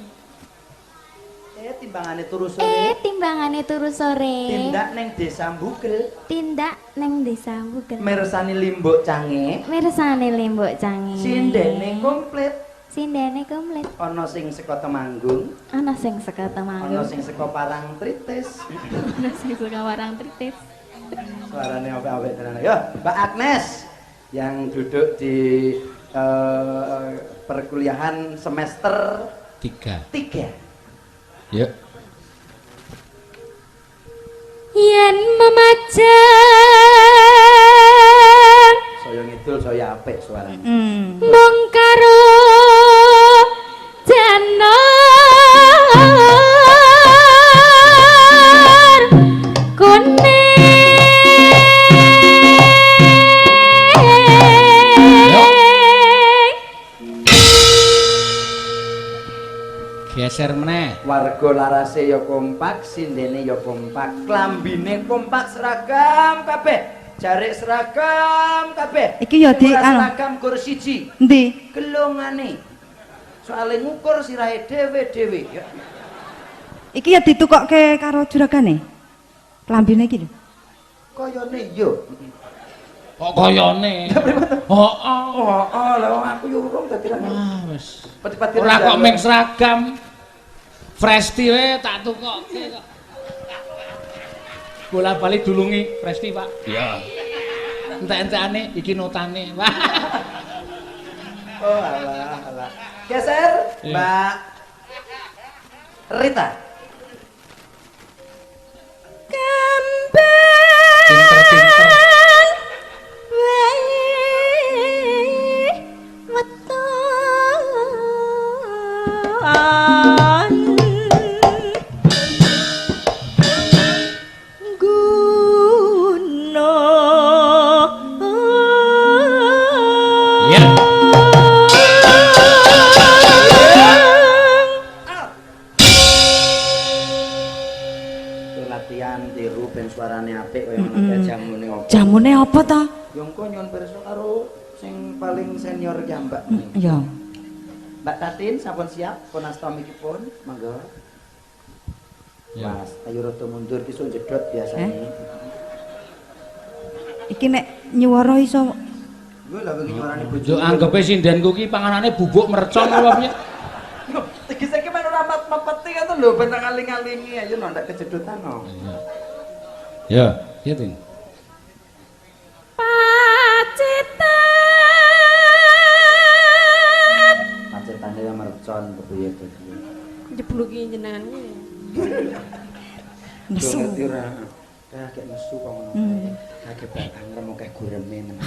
Speaker 3: Timbangane turu sore.
Speaker 6: Timbangane turu sore.
Speaker 3: Tindak neng Desa Mbugel.
Speaker 6: Tindak neng desa Bugel.
Speaker 3: Mirsani Limbuk Cange.
Speaker 6: Mirsani Limbuk Cange.
Speaker 3: Sindene komplit.
Speaker 6: Sindene komplit.
Speaker 3: Ana sing saka Temanggung,
Speaker 6: Ana sing saka
Speaker 3: ana
Speaker 6: Temanggung.
Speaker 3: sing saka Parangtritis.
Speaker 6: Ana sing saka Parangtritis.
Speaker 3: Suarane apik-apik tenan. Yo, Mbak Agnes yang duduk di perkuliahan semester
Speaker 2: 3.
Speaker 3: 3.
Speaker 2: Ya.
Speaker 7: yen memajar
Speaker 3: Saya ngidul saya apik suarane.
Speaker 7: mung karo janar kuning
Speaker 2: Geser meneh.
Speaker 3: Warga larase ya kompak, sindene ya kompak, klambine kompak seragam kabeh. Jarik seragam kabeh.
Speaker 4: Iki ya di anu.
Speaker 3: seragam kur siji.
Speaker 4: Endi?
Speaker 3: Gelongane. Soale ngukur sirahe dhewe-dhewe ya.
Speaker 4: Iki ya ditukokke karo juragane. Klambine iki lho.
Speaker 3: Kayane yo.
Speaker 2: Kok kayane?
Speaker 3: Oh, lha wong aku yo urung dadi ra.
Speaker 2: Wis.
Speaker 3: Pati-pati
Speaker 2: Ora kok ming seragam. Presti wae tak tukokke kok. Bola-bali dulungi Presti, Pak. Iya. Entek-entekane iki notane. Wah.
Speaker 3: Oh, alah. Geser, Mbak Rita.
Speaker 2: Pinter-pinter.
Speaker 3: Suarane apik kaya ngono jamune opo?
Speaker 4: Jamune apa ta?
Speaker 3: Ya engko nyuwun pirsa karo sing paling senior ki Mbak.
Speaker 4: Ya.
Speaker 3: Mbak Tatin sampun siap pun astamikipun, monggo.
Speaker 2: Ya.
Speaker 3: Mas, ayo rada mundur ki jedot biasane.
Speaker 4: Iki nek nyuwara iso
Speaker 3: Lho lha wingi nyuarane bojo.
Speaker 2: Yo anggepe sindenku ki panganane bubuk mercon apa piye?
Speaker 3: Tegese ki men ora mepeti ngoten lho ben ngaling-alingi ayo ndak kejedotan no.
Speaker 2: Ya, iya Tin.
Speaker 3: Pacetane ya mercon kepiye to.
Speaker 8: Jebluki jenengan kuwi.
Speaker 3: Nesu. Ngerti ora? Kayak nesu kok ngono. Kayak batang remo kayak gureme nang.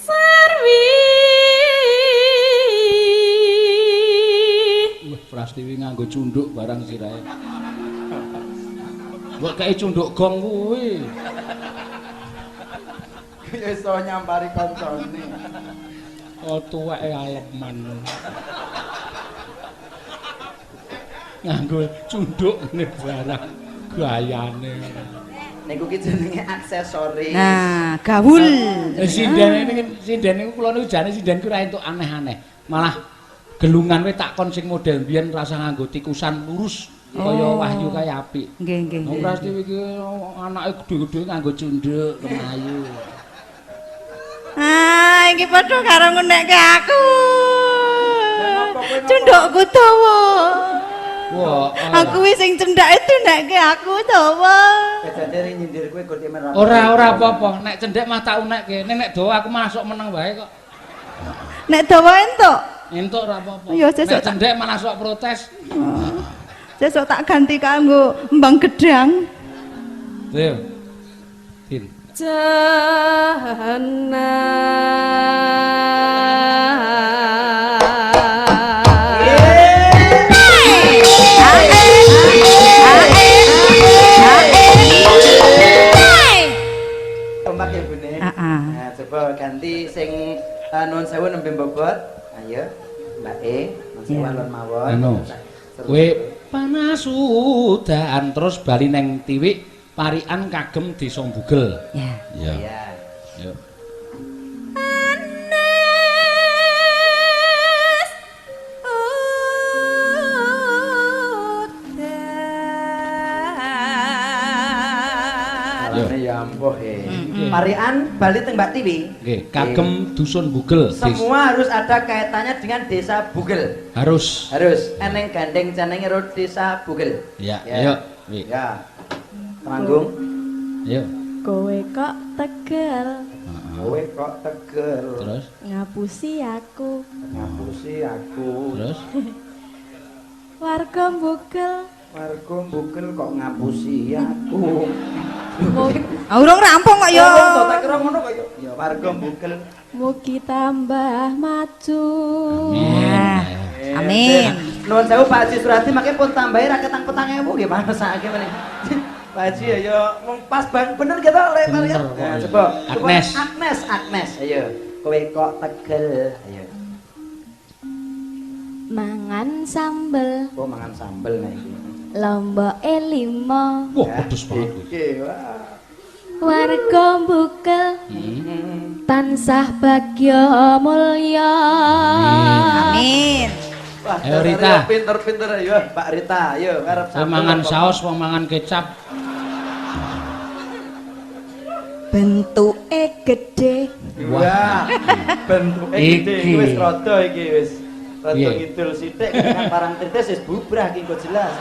Speaker 7: Sarwi
Speaker 2: Wah, Prastiwi nganggo cunduk barang sirahe. Mbok kei cunduk gong kuwi.
Speaker 3: Ya iso nyampari kancane.
Speaker 2: Oh, tuweke aleman. Nganggo cunduk ngene barang gayane.
Speaker 3: Niku ki jenenge aksesoris.
Speaker 4: Nah, gaul.
Speaker 2: Sinden niku kula niku jane sinden ku ora entuk aneh-aneh. Malah gelungan we tak kon sing model biyen rasa nganggo tikusan lurus kaya Wahyu kaya apik.
Speaker 4: Nggih.
Speaker 2: Wong Prastiwi iki anake gedhe-gedhe nganggo cunduk kemayu.
Speaker 4: Ah, iki padha karo ngenekke aku. Cundukku dawa.
Speaker 2: Wah,
Speaker 4: Aku wis sing cendhake nekke aku dawa.
Speaker 3: Kejadian nyindir kowe kok men
Speaker 2: ora apa-apa, nek cendhek mah tak unekke. Nek dawa aku masuk meneng wae kok.
Speaker 4: Nek dawa entuk.
Speaker 2: Entuk ora apa-apa.
Speaker 4: Ya, sesuk
Speaker 2: Nek cendhek malah sok protes.
Speaker 4: Sesuk tak ganti kanggo embang gedang.
Speaker 2: Ayo. Tin.
Speaker 3: Tombak ya Bune. Nah, coba ganti sing nuwun sewu nembe bobot. Ayo, Mbak E, nuwun sewu alon mawon.
Speaker 2: Anu. Kowe panas udan terus bali neng Tiwik parian kagem Desa Bugel.
Speaker 4: Ya.
Speaker 2: Iya.
Speaker 3: Iya.
Speaker 2: Ayo.
Speaker 3: Alane ya ampuh Parian bali teng Mbak Tiwi.
Speaker 2: Nggih, kagem Dusun Bugel.
Speaker 3: Semua harus ada kaitannya dengan Desa Bugel.
Speaker 2: Harus.
Speaker 3: Harus eneng gandeng jenenge Desa Bugel.
Speaker 2: Ya, ayo.
Speaker 3: Ya. Tanggung.
Speaker 2: Ayo.
Speaker 6: Kowe kok tegel
Speaker 3: Kowe kok tegel.
Speaker 2: Terus,
Speaker 6: ngapusi aku
Speaker 3: Ngapusi aku.
Speaker 2: terus.
Speaker 6: warga mbugel
Speaker 3: Warga Bugel kok ngapusi aku.
Speaker 4: Urung rampung kok ya.
Speaker 3: Oh, tak kira ngono kok ya. Ya warga Bugel.
Speaker 6: mugi tambah maju.
Speaker 4: Amin.
Speaker 3: Nuwun sewu Pak Haji Surati makanya pun tambahi ra ketang petang 1000 nggih mangsake meneh. Pak Haji ya mung pas bang bener gitu lek Maria. Nah, coba. Agnes. Ayo. Kowe kok tegel. Ayo.
Speaker 6: Mangan sambel
Speaker 3: Oh mangan sambel nek iki.
Speaker 6: lomboke 5
Speaker 2: Wah, pedes banget kuwi.
Speaker 3: Oke, wah.
Speaker 6: warga mbugel tansah bagya mulya.
Speaker 4: Amin.
Speaker 3: Wah,
Speaker 1: Ayo Rita.
Speaker 3: Pinter-pinter ayo Mbak Rita, ayo ngarep
Speaker 1: Kowe mangan saus apa mangan kecap?
Speaker 6: bentuke gede
Speaker 3: Wah, bentuke gede
Speaker 1: Iki.
Speaker 3: wis rada iki wis. Rada
Speaker 1: Piye?
Speaker 3: ngidul sithik kan parang tritis wis bubrah iki kok jelas.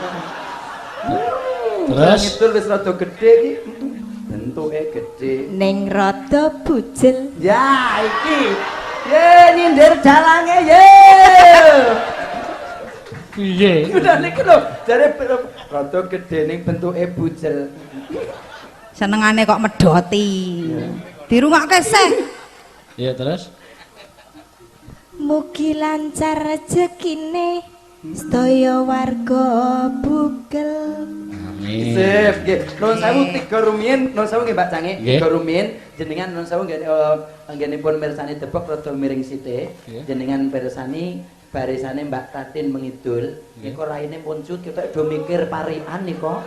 Speaker 1: Terus?
Speaker 3: Ngidul wis rada gede iki. Bentuke gede.
Speaker 6: ning rada bujel
Speaker 3: Ya, iki. Ye nyindir dalange ye.
Speaker 1: Piye?
Speaker 3: Udah niku lho, jare rada gede ning bentuke bujel.
Speaker 4: Senengane kok medhoti. Dirungokke seh.
Speaker 1: Iya terus?
Speaker 6: mugi lancar rezekine sedaya warga bukel
Speaker 1: Amin.
Speaker 3: Sip, nggih. Nuwun sewu tiga rumiyin, nuwun sewu nggih Mbak Cange.
Speaker 1: Nggih.
Speaker 3: Tiga rumiyin jenengan nuwun sewu nggih anggenipun mirsani debok rada miring sithik.
Speaker 1: Nggih.
Speaker 3: Jenengan mirsani barisane Mbak Tatin mengidul. Niku raine puncut ketok do mikir parian niku.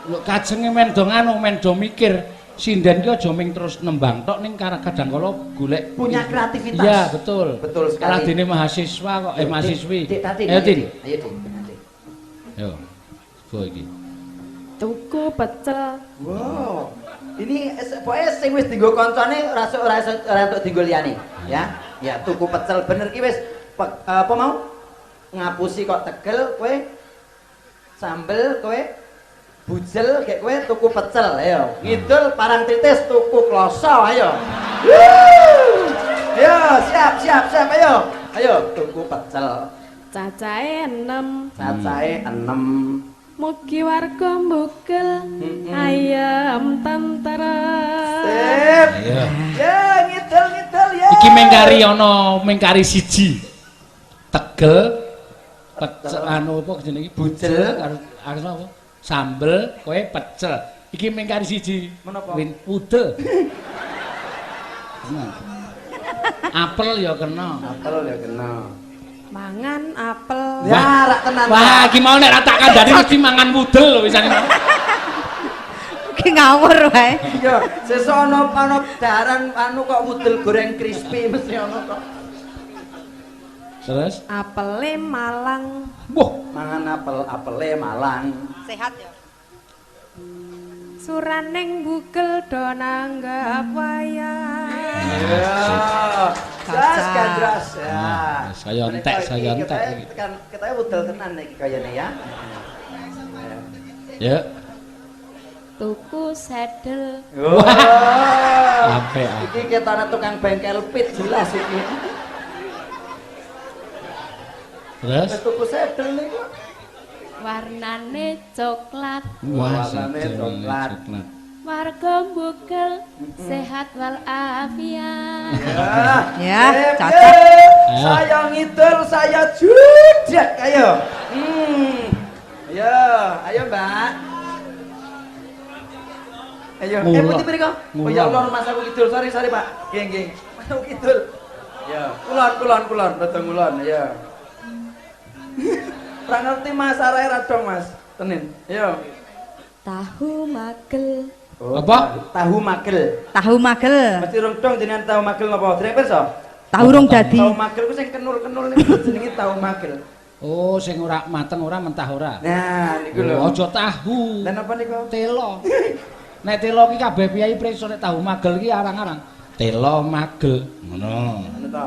Speaker 1: Lho kajenge men do nganu men do mikir. Sinden ki aja ming terus nembang tok ning kadang kala golek
Speaker 3: Punya kreativitas.
Speaker 1: Iya, betul.
Speaker 3: Betul sekali.
Speaker 1: Kalah dene mahasiswa kok mahasiswi.
Speaker 3: Dik Tatin.
Speaker 1: Ayo Tin.
Speaker 3: Ayo Tin. Tatin.
Speaker 1: Yo. Go iki.
Speaker 8: Tuku pecel.
Speaker 3: Wow. Ini pokoknya sing wis dienggo kancane ora entuk dienggo liyane, ya. Ya tuku pecel bener ki wis apa mau? Ngapusi kok tegel kowe sambel kowe bujel kayak kowe tuku pecel ayo. Ngidul parang tritis tuku kloso ayo. Yo, siap ayo. Ayo tuku pecel.
Speaker 8: Cacahe 6.
Speaker 3: Cacahe 6.
Speaker 8: Mugi warga bukel ayam tentrem.
Speaker 3: Sip.
Speaker 1: Ayo.
Speaker 3: Ya ngidul ya.
Speaker 1: Iki mengkari ana mengkari siji. Tegel pecel anu apa jenenge bujel karo apa? Sambel kowe pecel. Iki mengkari siji.
Speaker 3: Menapa?
Speaker 1: Win pudel. Apel ya kena.
Speaker 3: Apel ya kena.
Speaker 8: Mangan apel.
Speaker 3: Ya, rak tenan.
Speaker 1: Wah, iki mau nek ra tak kandhani mesti mangan pudel lho wisane.
Speaker 4: Ki ngawur wae.
Speaker 3: Iya, sesuk ana daran anu kok wudel goreng crispy mesti ana kok.
Speaker 1: Terus?
Speaker 8: Apele Malang.
Speaker 1: Wah,
Speaker 3: Mangan apele Malang.
Speaker 4: Sehat ya.
Speaker 8: Suraning bukel do nanggap wayang.
Speaker 3: Ya. Gas gandras ya.
Speaker 1: Nah, saya entek, saya entek.
Speaker 3: Kita wudel tenan iki kayane ya.
Speaker 1: ya.
Speaker 6: tuku sedel
Speaker 3: Wah.
Speaker 1: Apik.
Speaker 3: Iki ketane tukang bengkel pit jelas iki.
Speaker 1: Terus?
Speaker 3: Tuku sedel niku.
Speaker 6: warnane coklat
Speaker 1: Wah,
Speaker 3: Warnane coklat.
Speaker 6: warga bukel sehat walafiat
Speaker 4: Ya,
Speaker 3: Sip,
Speaker 4: cocok.
Speaker 3: ye.
Speaker 1: Ayo.
Speaker 3: Saya ngidul, saya judak. Ayo. Ayo Mbak. Ayo.
Speaker 1: Ngulon.
Speaker 3: Putih mriko. Oh ya Allah, Mas aku kidul. Sorry Pak. Nggih. Mas aku kidul. Ya, kulon, rada ngulon, ya. Ora ngerti Mas, arahe radong Mas. Tenin. Ayo.
Speaker 6: tahu magel
Speaker 1: Apa?
Speaker 3: Tahu magel.
Speaker 4: Tahu magel,
Speaker 3: Mesti rong dong jenengan tahu magel napa? Dereng pirsa?
Speaker 4: tahu rong dadi.
Speaker 3: Tahu magel ku sing kenul-kenul niku jenenge tahu magel.
Speaker 1: Oh, sing ora mateng ora mentah ora.
Speaker 3: Nah, niku lho.
Speaker 1: Oh, aja tahu.
Speaker 3: Lan apa niku?
Speaker 1: Telo. Nek telo ki kabeh piyai preso nek tahu magel ki arang-arang. Telo magel. Ngono.
Speaker 3: Anu ta.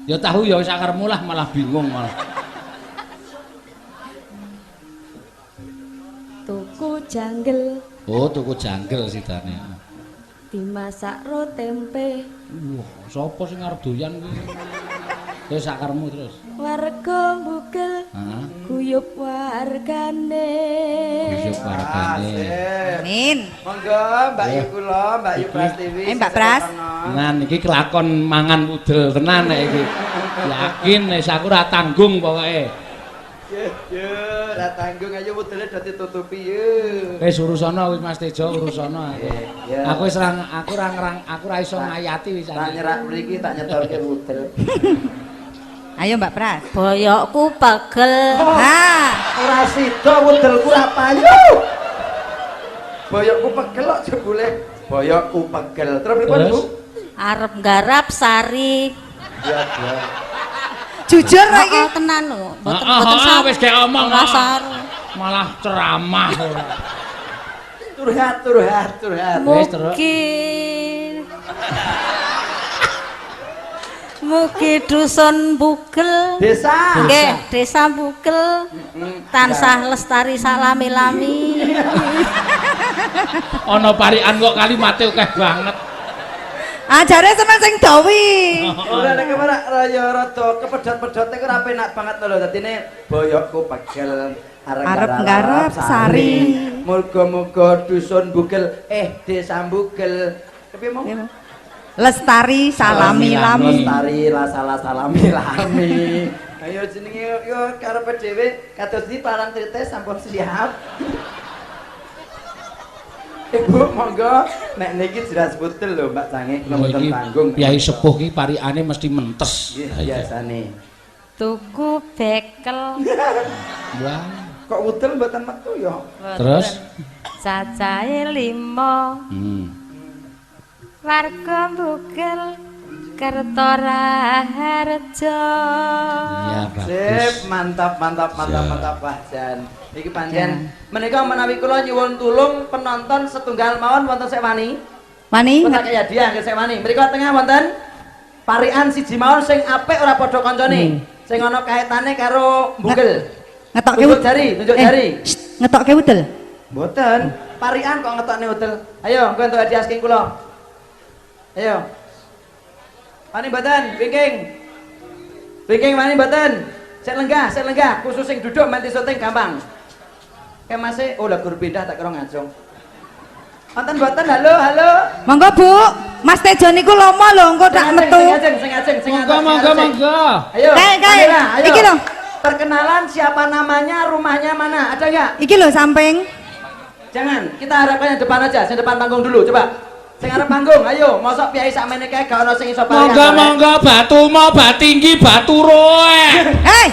Speaker 1: Ya tahu ya sak karepmu lah malah bingung malah.
Speaker 6: tuku janggel
Speaker 1: Oh, tuku janggel sidane.
Speaker 6: dimasak ro tempe
Speaker 1: Wah, sapa sing arep doyan kuwi? Ya sak karepmu terus.
Speaker 6: warga bukel
Speaker 1: Heeh.
Speaker 6: guyub wargane
Speaker 1: Besok wargane.
Speaker 3: Sip.
Speaker 4: Amin.
Speaker 3: Monggo Mbak Yu kula, Mbak Yu Pras TV.
Speaker 4: Mbak Pras.
Speaker 1: Nah, niki kelakon mangan pudel tenan nek iki. Yakin wis aku ora tanggung pokoke.
Speaker 3: Yo, ra tanggung ayo wedele dadi tutupi yo.
Speaker 1: Wis urusono wis Mas Tejo urusono aku.
Speaker 3: Ya.
Speaker 1: Aku wis aku ora iso ngayati wis.
Speaker 3: Tak nyerak mriki tak nyetorke wudel.
Speaker 4: Ayo Mbak Pras.
Speaker 6: boyokku pegel
Speaker 4: Ha,
Speaker 3: Ora sida wudelku ra payu. Boyokku pegel kok jebule. Boyokku pegel. Terus pripun, Bu?
Speaker 6: arep nggarap sari
Speaker 3: Ya,
Speaker 4: Jujur ra iki.
Speaker 6: Oh, tenan lho. Mboten saru.
Speaker 2: Wis gek omong.
Speaker 6: Ora saru.
Speaker 2: Malah ceramah.
Speaker 3: Curhat.
Speaker 2: Wis terus.
Speaker 6: Mugi dusun Bugel.
Speaker 3: Desa.
Speaker 6: Nggih, Desa Bugel tansah lestari salami-lami.
Speaker 2: Ana parikan kok kalimate akeh banget.
Speaker 4: Ajare seneng sing dawi.
Speaker 3: Ora nek kemana raya rada kepedhot-pedhot iku ora penak banget lho. Dadine boyokku pegel
Speaker 4: Arep nggarap sari.
Speaker 3: Muga-muga dusun Bugel Desa Bugel. Kepiye mau?
Speaker 4: Lestari salami-lami.
Speaker 3: Lestari la salah salami-lami. Ayo jenenge yo karepe dhewe kados iki parang trites sampun siap. Ibu monggo nek niki jelas betul lho Mbak Cange kula mboten tanggung.
Speaker 2: Kyai sepuh ki parikane mesti mentes.
Speaker 3: Nggih biasane.
Speaker 6: Tuku bekel.
Speaker 2: Wah.
Speaker 3: Kok udel mboten metu ya?
Speaker 2: Terus
Speaker 6: Cacahe 5. Warga Bugel Kerto Raharjo.
Speaker 2: iya bagus.
Speaker 3: Sip, mantap Pak Jan. Iki pancen menika menawi kula nyuwun tulung penonton setunggal mawon wonten sek wani.
Speaker 4: Wani.
Speaker 3: Kula tak hadiah nggih sek wani. Mriku tengah wonten parikan siji mawon sing apik ora padha kancane. Sing ana kaitane karo Bugel.
Speaker 4: Ngetokke
Speaker 3: Tunjuk jari.
Speaker 4: Ngetokke udel.
Speaker 3: Mboten, parikan kok ngetokne udel. Ayo, engko entuk hadiah saking kula. Ayo. Wani mboten, wingking. Wingking wani mboten. Sik lenggah, khusus sing duduk menti syuting gampang. Kayak masih, oh lah guru pindah tak kira ngajong. Wonten mboten, halo.
Speaker 4: Monggo Bu, Mas Tejo niku lomo lho engko tak metu.
Speaker 3: Sing ajeng.
Speaker 2: Monggo.
Speaker 3: Ayo.
Speaker 4: Kae.
Speaker 3: Ayo.
Speaker 4: Iki lho.
Speaker 3: Perkenalan siapa namanya, rumahnya mana, ada nggak?
Speaker 4: Iki lho samping.
Speaker 3: Jangan, kita harapkan yang depan aja, yang depan panggung dulu, coba. Sing arep panggung, ayo, mosok piye sakmene kae gak ono sing iso parikan.
Speaker 2: Monggo batu mau bat tinggi batu roe.
Speaker 4: Hei.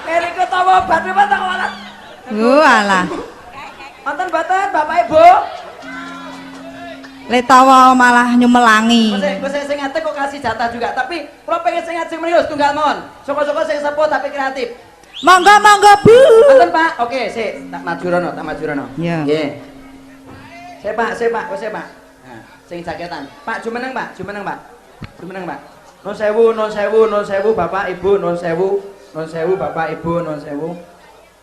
Speaker 3: Meriku tawa batu tak walat.
Speaker 4: Walah.
Speaker 3: Wonten mboten Bapak Ibu?
Speaker 4: Letawa malah nyumelangi.
Speaker 3: Wis sing ngadeg kok kasih jatah juga, tapi kula pengen sing ngajeng mriku tunggal mawon. Syukur-syukur sing sepuh tapi kreatif.
Speaker 4: Monggo Bu.
Speaker 3: Wonten Pak. Oke, sik, tak maju rono.
Speaker 4: Iya.
Speaker 3: Nggih. Sik Pak, wis Pak. Nah, sing jaketan. Pak, jumeneng Pak. Nun sewu Bapak Ibu, nun sewu Bapak Ibu, nun sewu.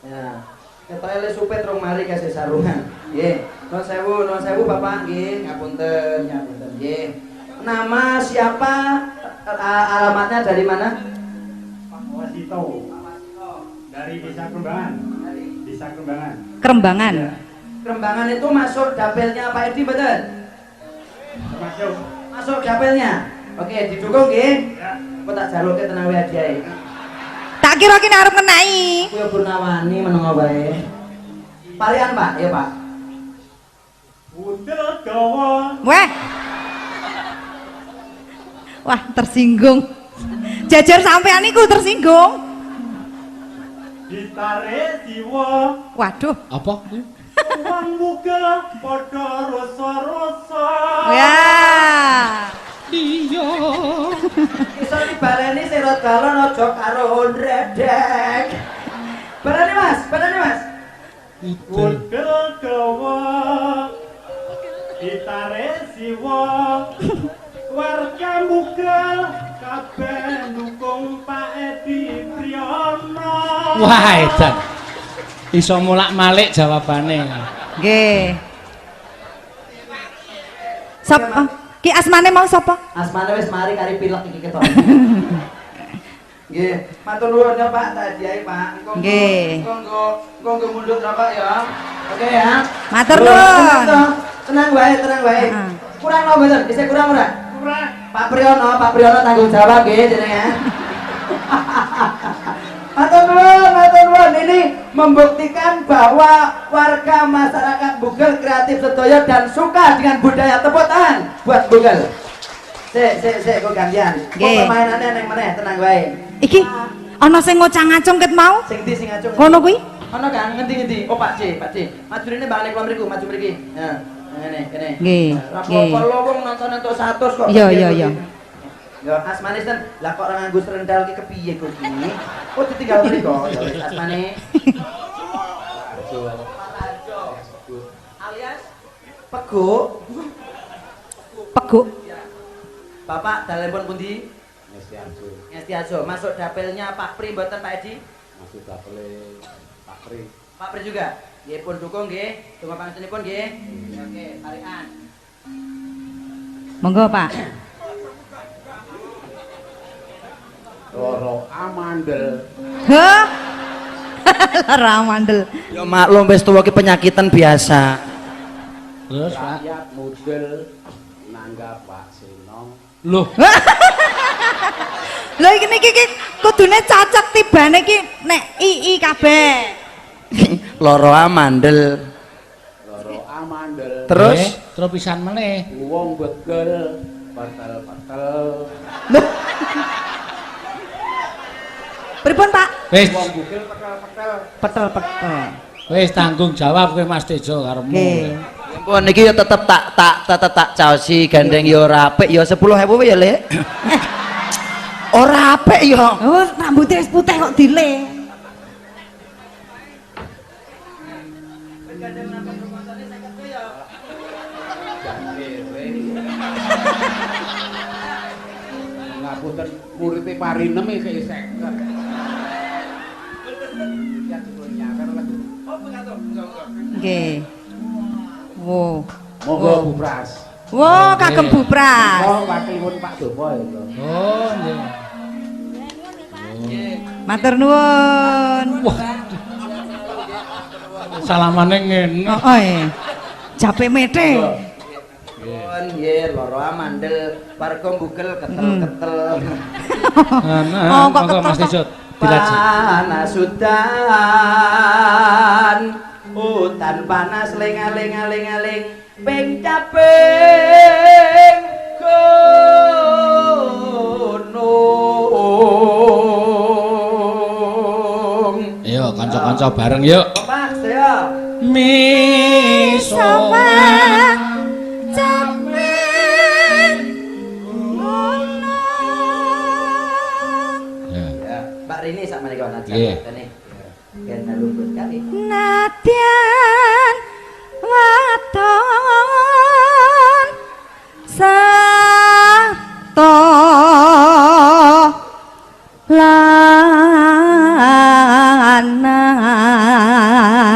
Speaker 3: Ya. Ketoke le supet rong mari kasih sarungan. Nggih. Nun sewu Bapak nggih, ngapunten. Nggih. Nama siapa? Alamatnya dari mana?
Speaker 9: Pak Wasito. Dari Desa Krembangan.
Speaker 4: Krembangan.
Speaker 9: Ya.
Speaker 3: Krembangan itu masuk dapilnya Pak Edi betul? Masuk dapilnya. Oke, didukung nggih.
Speaker 9: Ya.
Speaker 3: Kok tak jaluke tenang wae hadiahe.
Speaker 4: Tak kira kene arep ngenai.
Speaker 3: Kuwi Purnawani menengo wae. Parian Pak, ya Pak.
Speaker 9: Udel gawa.
Speaker 4: Wah, tersinggung. Jajar sampean niku tersinggung.
Speaker 9: Ditare siwa.
Speaker 4: Waduh.
Speaker 2: Apa?
Speaker 9: Wong Bugel padha rasa-rasa.
Speaker 4: Ya.
Speaker 2: Iya.
Speaker 3: Iso dibaleni sirot balon aja karo ndredeg. Baleni Mas.
Speaker 9: Udel gawa. Ditare siwa. Warga Bugel kabeh dukung Pak Edi Priyono.
Speaker 2: Wah, edan. Iso mulak-malik jawabane.
Speaker 4: Nggih. Sapa? Ki asmane mau sapa?
Speaker 3: Asmane wis mari kari pilek iki ketok. Nggih, matur nuwun ya Pak, tak hadiahi Pak.
Speaker 4: Nggih.
Speaker 3: Engko mundur ra Pak ya. Oke ya.
Speaker 4: Matur nuwun.
Speaker 3: Tenang wae. Kurang no mboten? Bisa kurang ora?
Speaker 9: Kurang.
Speaker 3: Pak Priyono tanggung jawab nggih jenengan. Matur nuwun ini membuktikan bahwa warga masyarakat Bugel kreatif sedaya dan suka dengan budaya. Tepuk tangan buat Bugel. Sik kok gantian. Kok permainane neng meneh tenang wae.
Speaker 4: Iki ana sing ngocang-ngacung ket mau?
Speaker 3: Sing ndi sing ngacung?
Speaker 4: Ngono kuwi?
Speaker 3: Ana kan ngendi? Oh Pak C. Maju rene bangane kula mriku, maju mriki. Nah, kene.
Speaker 4: Nggih.
Speaker 3: Ra apa-apa wong nonton entuk 100 kok.
Speaker 4: Iya.
Speaker 3: Nggih. Ya asmane ten. Lah kok ora nganggo srendal ki kepiye kok iki? Oh ditinggal mriko ya wis asmane. Alias Peguk.
Speaker 4: Peguk.
Speaker 3: Bapak dalemipun pundi? Ngestiajo. Masuk dapilnya Pak Pri mboten Pak Edi?
Speaker 10: Masuk dapile Pak Pri.
Speaker 3: Pak Pri juga. Nggih pun dukung nggih. Donga panjenenganipun nggih. Oke, tarikan.
Speaker 4: Monggo, Pak.
Speaker 10: Loro amandel.
Speaker 4: Hah? Lara mandel.
Speaker 3: Ya maklum wis tuwa ki penyakitan biasa.
Speaker 1: Terus, Pak.
Speaker 10: Rakyat model nanggap Pak Senong.
Speaker 1: Loh,
Speaker 4: Lho iki niki kudune cocok tibane iki nek ii kabeh.
Speaker 3: Loro amandel.
Speaker 10: Loro amandel.
Speaker 3: Terus
Speaker 1: terus pisan meneh.
Speaker 10: Wong begel patel-patel.
Speaker 4: Pripun, Pak?
Speaker 1: Wis,
Speaker 10: Wong bugil patel-patel.
Speaker 4: Petel-petel.
Speaker 1: wis tanggung jawab kowe Mas Tejo karemu.
Speaker 4: Nggih.
Speaker 3: pun niki ya tetep tak caosi gandeng ya ora apik ya 10.000 ya, Lek. Ora apik ya.
Speaker 4: Oh, rambutnya wis putih kok dile.
Speaker 10: Ngapunten murite parinem iki 50.
Speaker 4: Nggih. Wo.
Speaker 10: Monggo Bu Pras.
Speaker 4: Wo, kagem Bupras.
Speaker 10: Oh, wakilipun Pak Dopo itu.
Speaker 1: Oh, nggih.
Speaker 4: Matur nuwun.
Speaker 1: Wah. Salamane ngene.
Speaker 4: Heeh. Jape mete.
Speaker 3: Pun nggih loro amandel warga bugel ketel-ketel.
Speaker 1: Nah,
Speaker 4: Oh, kok
Speaker 1: monggo Mas Tejo dilaji.
Speaker 3: Panas udan hutan panas ling-aling ping caping gunung.
Speaker 1: Ayo kanca-kanca bareng yuk.
Speaker 3: Pak saya
Speaker 1: Misowa
Speaker 3: ya, Mbak Rini sak menika aja.
Speaker 1: Nggih.
Speaker 3: Ken luput kali.
Speaker 4: Nadyan waton sato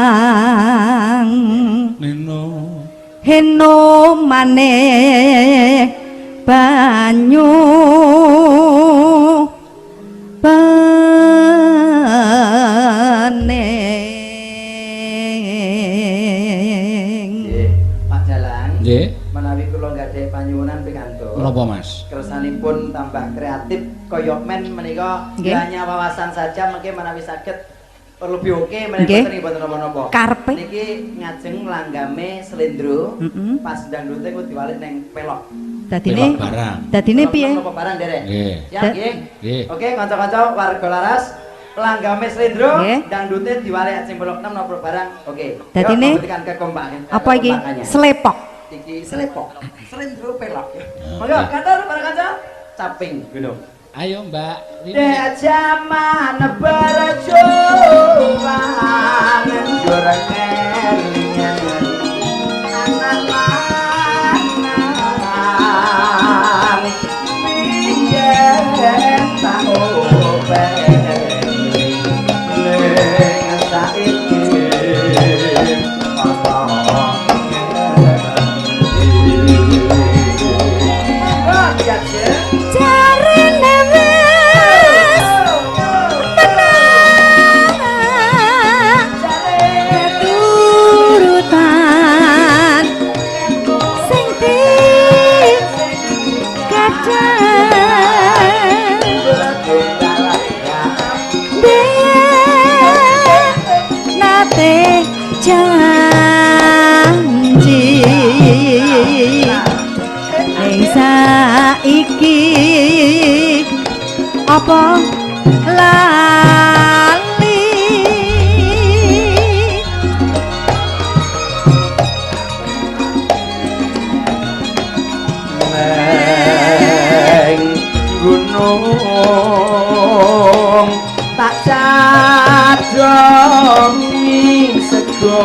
Speaker 4: lanang
Speaker 1: Nino
Speaker 4: heno maneh banyu
Speaker 3: Nggih, Pak Jalan.
Speaker 1: nggih.
Speaker 3: Menawi kula nggadahi panyuwunan pikantuk.
Speaker 1: Menapa Mas?
Speaker 3: Kersanipun tambah kreatif kaya men menika
Speaker 4: Nggih.
Speaker 3: hanya wawasan saja mengke menawi saged lebih oke menawi
Speaker 4: Nggih.
Speaker 3: boten boten napa-napa.
Speaker 4: Karepe.
Speaker 3: Niki ngajeng langgame slendro
Speaker 4: Mm-mm.
Speaker 3: pas dangdute ku diwalik ning pelok.
Speaker 4: Dadine
Speaker 1: Pelok barang.
Speaker 4: dadine piye?
Speaker 3: Napa barang derek?
Speaker 1: Nggih.
Speaker 3: Ya,
Speaker 4: Da-
Speaker 3: nggih.
Speaker 1: Nggih.
Speaker 3: Oke, kanca-kanca warga laras langgame slendro
Speaker 4: Nggih.
Speaker 3: dangdute diwalik ajeng pelok 6 napa barang. Oke.
Speaker 4: Dadine
Speaker 3: Yuk, memberikan kekompakan.
Speaker 4: apa iki?
Speaker 3: kekompakannya.
Speaker 4: Selepok.
Speaker 3: Iki selepok. Slendro pelok. Monggo kantor para kanca caping gunung.
Speaker 1: Ayo Mbak Rini.
Speaker 3: Dek jaman berjuang jurang kelingan anak lanang biyen tak obeng ning saiki
Speaker 4: Jarene wis tenang turutan sing dikadang nate janji ning saiki apa lali
Speaker 3: neng cadomi sego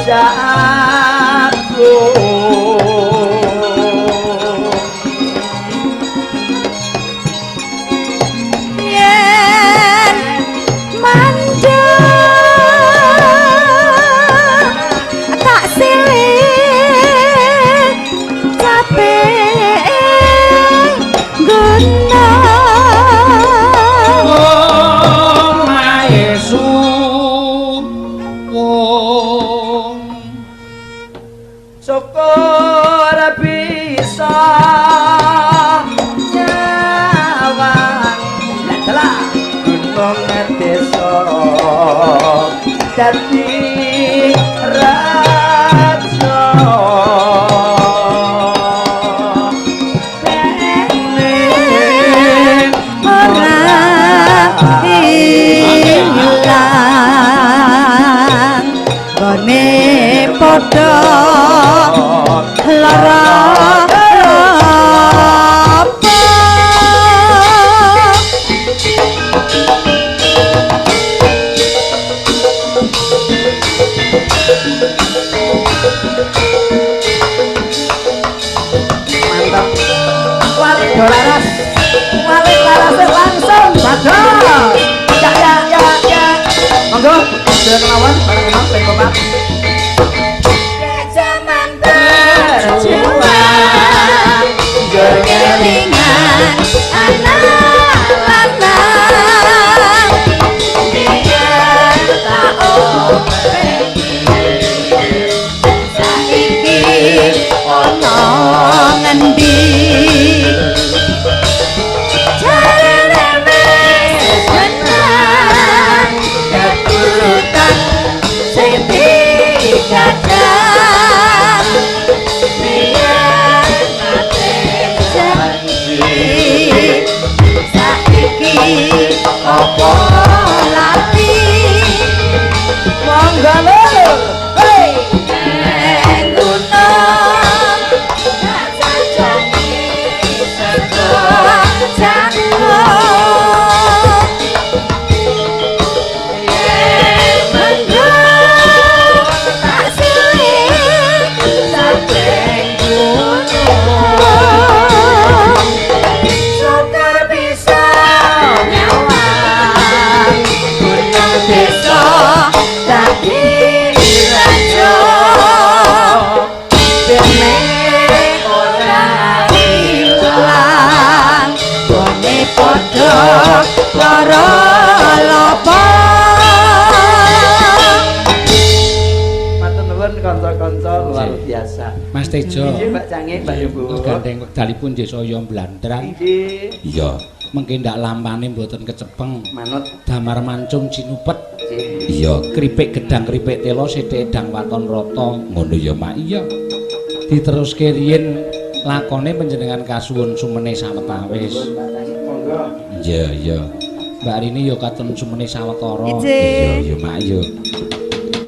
Speaker 3: jagung
Speaker 4: yen mandang tak silih capek guna
Speaker 3: syukur bisa nyawang dalah gunung desa dadi raja
Speaker 4: padha lara
Speaker 3: mantap warga laras langsung padha ya monggo sedaya lawan bareng enak ben kompak
Speaker 4: zaman berjuang gelingan anak lanang biar tak saiki ono ngendi
Speaker 3: apa lati monggo lho hei
Speaker 4: gunung sajane sego jagung yen mendung tak silih sampai gunung syukur bisa nyawang gunung desa dadi raja bene ora ilang bone padha lara lopo
Speaker 3: matur nuwun kanca-kanca luar biasa
Speaker 2: Mas Tejo
Speaker 3: nggih Mbak Cange Mbak Ibu
Speaker 2: gandeng wekdalipun nggih saya blandran
Speaker 3: nggih
Speaker 2: iya mengke ndak lampane mboten kecepeng
Speaker 3: manut
Speaker 2: damar mancung cinupet
Speaker 3: nggih
Speaker 2: iya kripik gedang kripik telo sithik edang waton rata ngono ya Mak iya diteruske riyin lakone panjenengan kasuwun sumene sawetawis
Speaker 3: monggo
Speaker 2: iya iya Mbak Rini ya katon sumene sawetara
Speaker 4: iya
Speaker 2: iya Mak iya